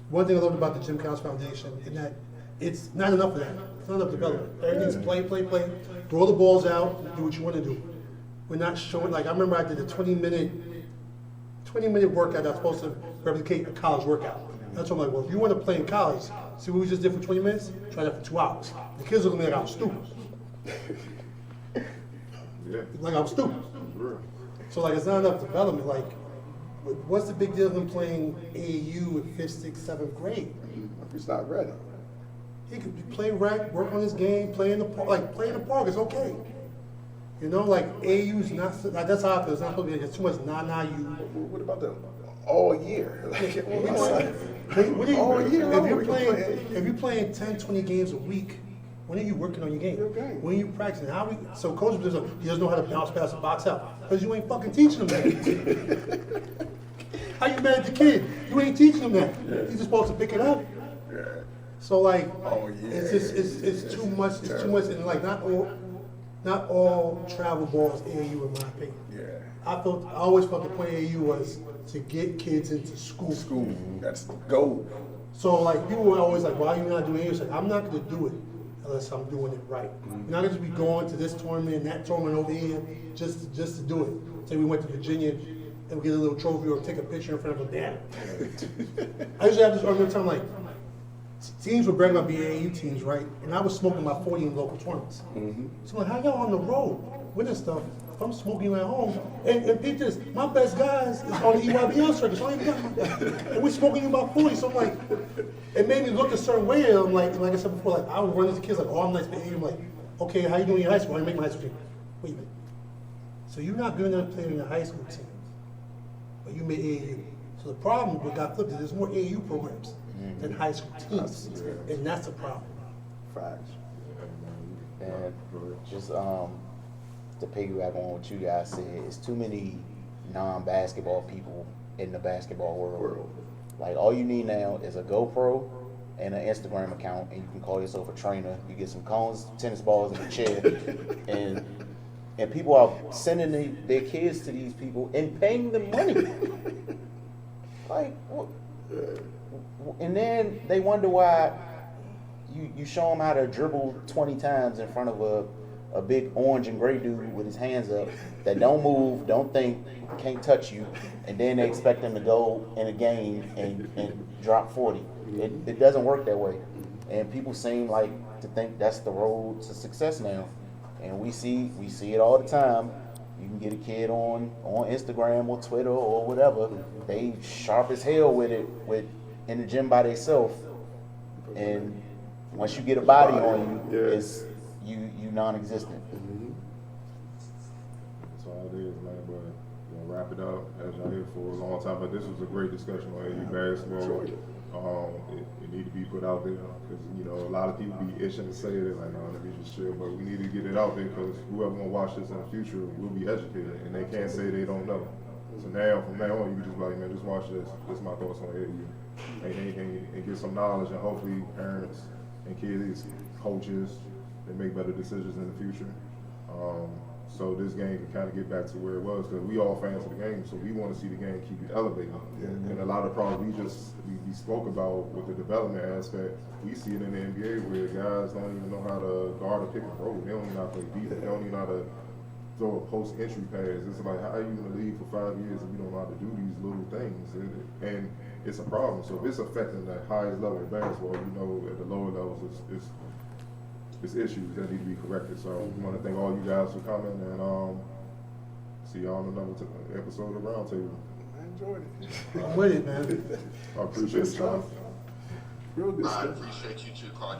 E: one thing I loved about the Jim Counts Foundation is that it's not enough of that. It's not enough development. Everything's play, throw the balls out, do what you want to do. We're not showing, like I remember I did a 20-minute workout that's supposed to replicate a college workout. That's what I'm like, well, if you want to play in college, see what we just did for 20 minutes? Try that for 2 hours. The kids look at me like I was stupid.
A: Yeah.
E: Like I was stupid. So like it's not enough development. Like, what's the big deal of him playing AAU in 5th, 6th, 7th grade?
F: If he's not ready.
E: He could play rec, work on his game, play in the park. Like play in the park is okay. Like AAU's not. Like, that's how I feel. It's not supposed to be. There's too much you.
F: What about the all year?
E: All year. If you're playing 10, 20 games a week, when are you working on your game? When are you practicing? So coach he doesn't know how to bounce past the box out because you ain't fucking teaching him that. How you mad at the kid? You ain't teaching him that. He's just supposed to pick it up. So like, it's too much. It's too much, and like not all travel ball is AAU in my opinion.
F: Yeah.
E: I always felt the point of AAU was to get kids into school.
F: That's the goal.
E: So like people were always like, why are you not doing AAU? It's like I'm not going to do it unless I'm doing it right. You're not going to be going to this tournament and that tournament over here just to do it. Say we went to Virginia and we get a little trophy or take a picture in front of a banner. I usually have this argument time like. Teams were bragging about being AAU teams, right? And I was smoking about 40 in local tournaments. So I'm like, how y'all on the road winning stuff if I'm smoking at home? And Pete, my best guys is on the EYBL circuit, so I ain't got and we're smoking about 40. So I'm like, it made me look a certain way. And I'm like I said before, like I would run into kids like, oh, I'm nice, but I'm like, okay, how you doing in your high school? I make my high school team. Wait a minute. So you're not good enough playing in your high school team, but you made AAU. So the problem what got flipped is there's more AAU programs than high school teams, and that's a problem.
F: Facts.
C: And just to piggyback on what you guys said, it's too many non-basketball people in the basketball world. Like all you need now is a GoPro and an Instagram account, and you can call yourself a trainer. You get some cones, tennis balls, and a chair, and people are sending their kids to these people and paying them money. Like what? And then they wonder why you show them how to dribble 20 times in front of a big orange and gray dude with his hands up that don't move, don't think, can't touch you, and then they expect them to go in a game and drop 40. It doesn't work that way. And people seem like to think that's the road to success now. And we see it all the time. You can get a kid on Instagram or Twitter or whatever. They sharp as hell with it, in the gym by themselves. And once you get a body on you,
F: Yeah.
C: it's you non-existent.
A: That's all it is, man. But wrap it up as y'all here for a long time. But this was a great discussion on AAU basketball. It need to be put out there because a lot of people be itching to say it. Like, no, let me just chill. But we need to get it out there because whoever gonna watch this in the future will be educated, and they can't say they don't know. So now, from now on, you can just be like, man, just watch this. This is my thoughts on AAU, and get some knowledge, and hopefully parents and kids, coaches, they make better decisions in the future. So this game can kind of get back to where it was, because we all fans of the game, so we want to see the game keep elevating. And a lot of problems we spoke about with the development aspect, we see it in the NBA where guys don't even know how to guard a pick and roll. They don't even know how to play defense. They don't even know how to throw a post entry pass. It's like, how are you in the league for 5 years and you don't know how to do these little things? And it's a problem. So if it's affecting the highest level of basketball, at the lower levels, it's issues that need to be corrected. So I want to thank all you guys for coming, and see y'all on another episode of Roundtable.
F: I enjoyed it.
E: I'm with it, man.
A: I appreciate it, Sean.
F: Real good
B: I
F: stuff.
B: appreciate you too, Cardell.